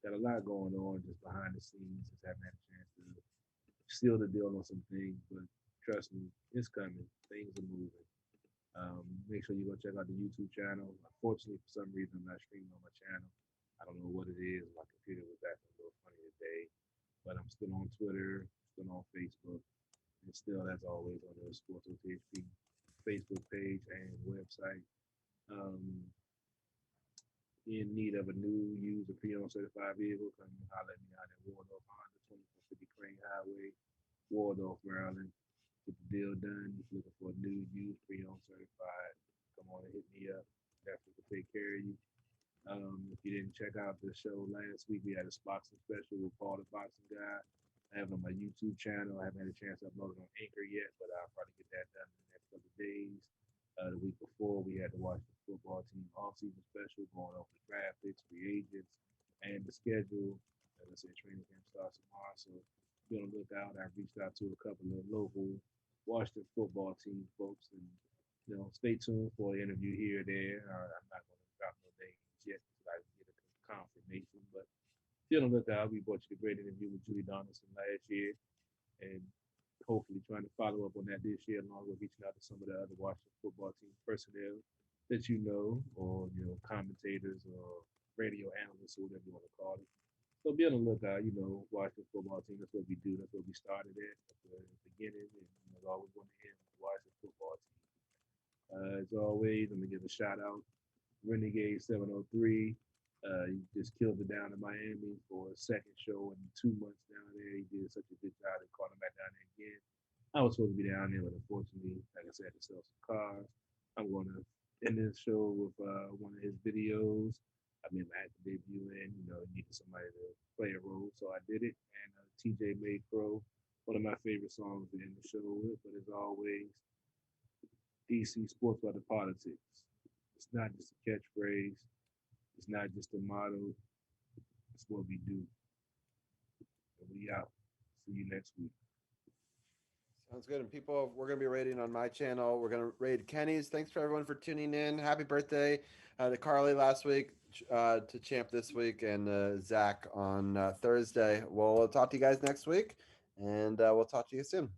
Got a lot going on just behind the scenes. Just haven't had a chance to seal the deal on some things, but trust me, it's coming. Things are moving. Make sure you go check out the YouTube channel. Unfortunately, for some reason, I'm not streaming on my channel. I don't know what it is. My computer was acting a little funny today, but I'm still on Twitter, still on Facebook, and still, as always, on the Sports OTHP Facebook page and website. Um, in need of a new used or pre-owned certified vehicle, come and holler at me out at Waldorf Honda, 2450 Crane Highway, Waldorf, Maryland. Get the deal done. If you're looking for a new used pre-owned certified, come on and hit me up. Definitely can take care of you. If you didn't check out the show last week, we had a boxing special with Paul the Boxing Guy. I have it on my YouTube channel. I haven't had a chance to upload it on Anchor yet, but I'll probably get that done in the next couple of days. The week before, we had the Washington football team off-season special going over the draft picks, free agents, and the schedule. As I said, training camp starts tomorrow, so be on the lookout. I've reached out to a couple of local Washington football team folks, and stay tuned for an interview here or there. I'm not going to drop no names yet until I get a confirmation, but be on the lookout. We brought you a great interview with Julie Donaldson last year, and hopefully trying to follow up on that this year, along with reaching out to some of the other Washington football team personnel that or commentators or radio analysts or whatever you want to call it. So be on the lookout. Washington football team. That's what we do. That's what we started at the beginning, and always want to end with the Washington football team. As always, let me give a shout out Renegade 703. He just killed it down in Miami for a second show in 2 months down there. He did such a good job. They called him back down there again. I was supposed to be down there, but unfortunately, like I said, to sell some cars. I'm going to end this show with one of his videos. I mean, I had to debut in, needed somebody to play a role, so I did it. And TJ Made Pro, one of my favorite songs to end the show with. But as always, DC Sports by the Politics. It's not just a catchphrase. It's not just a motto. It's what we do. And we out. See you next week. Sounds good. And people, we're going to be rating on my channel. We're going to rate Kenny's. Thanks for everyone for tuning in. Happy birthday to Carly last week, to Champ this week, and Zach on Thursday. We'll talk to you guys next week, and we'll talk to you soon.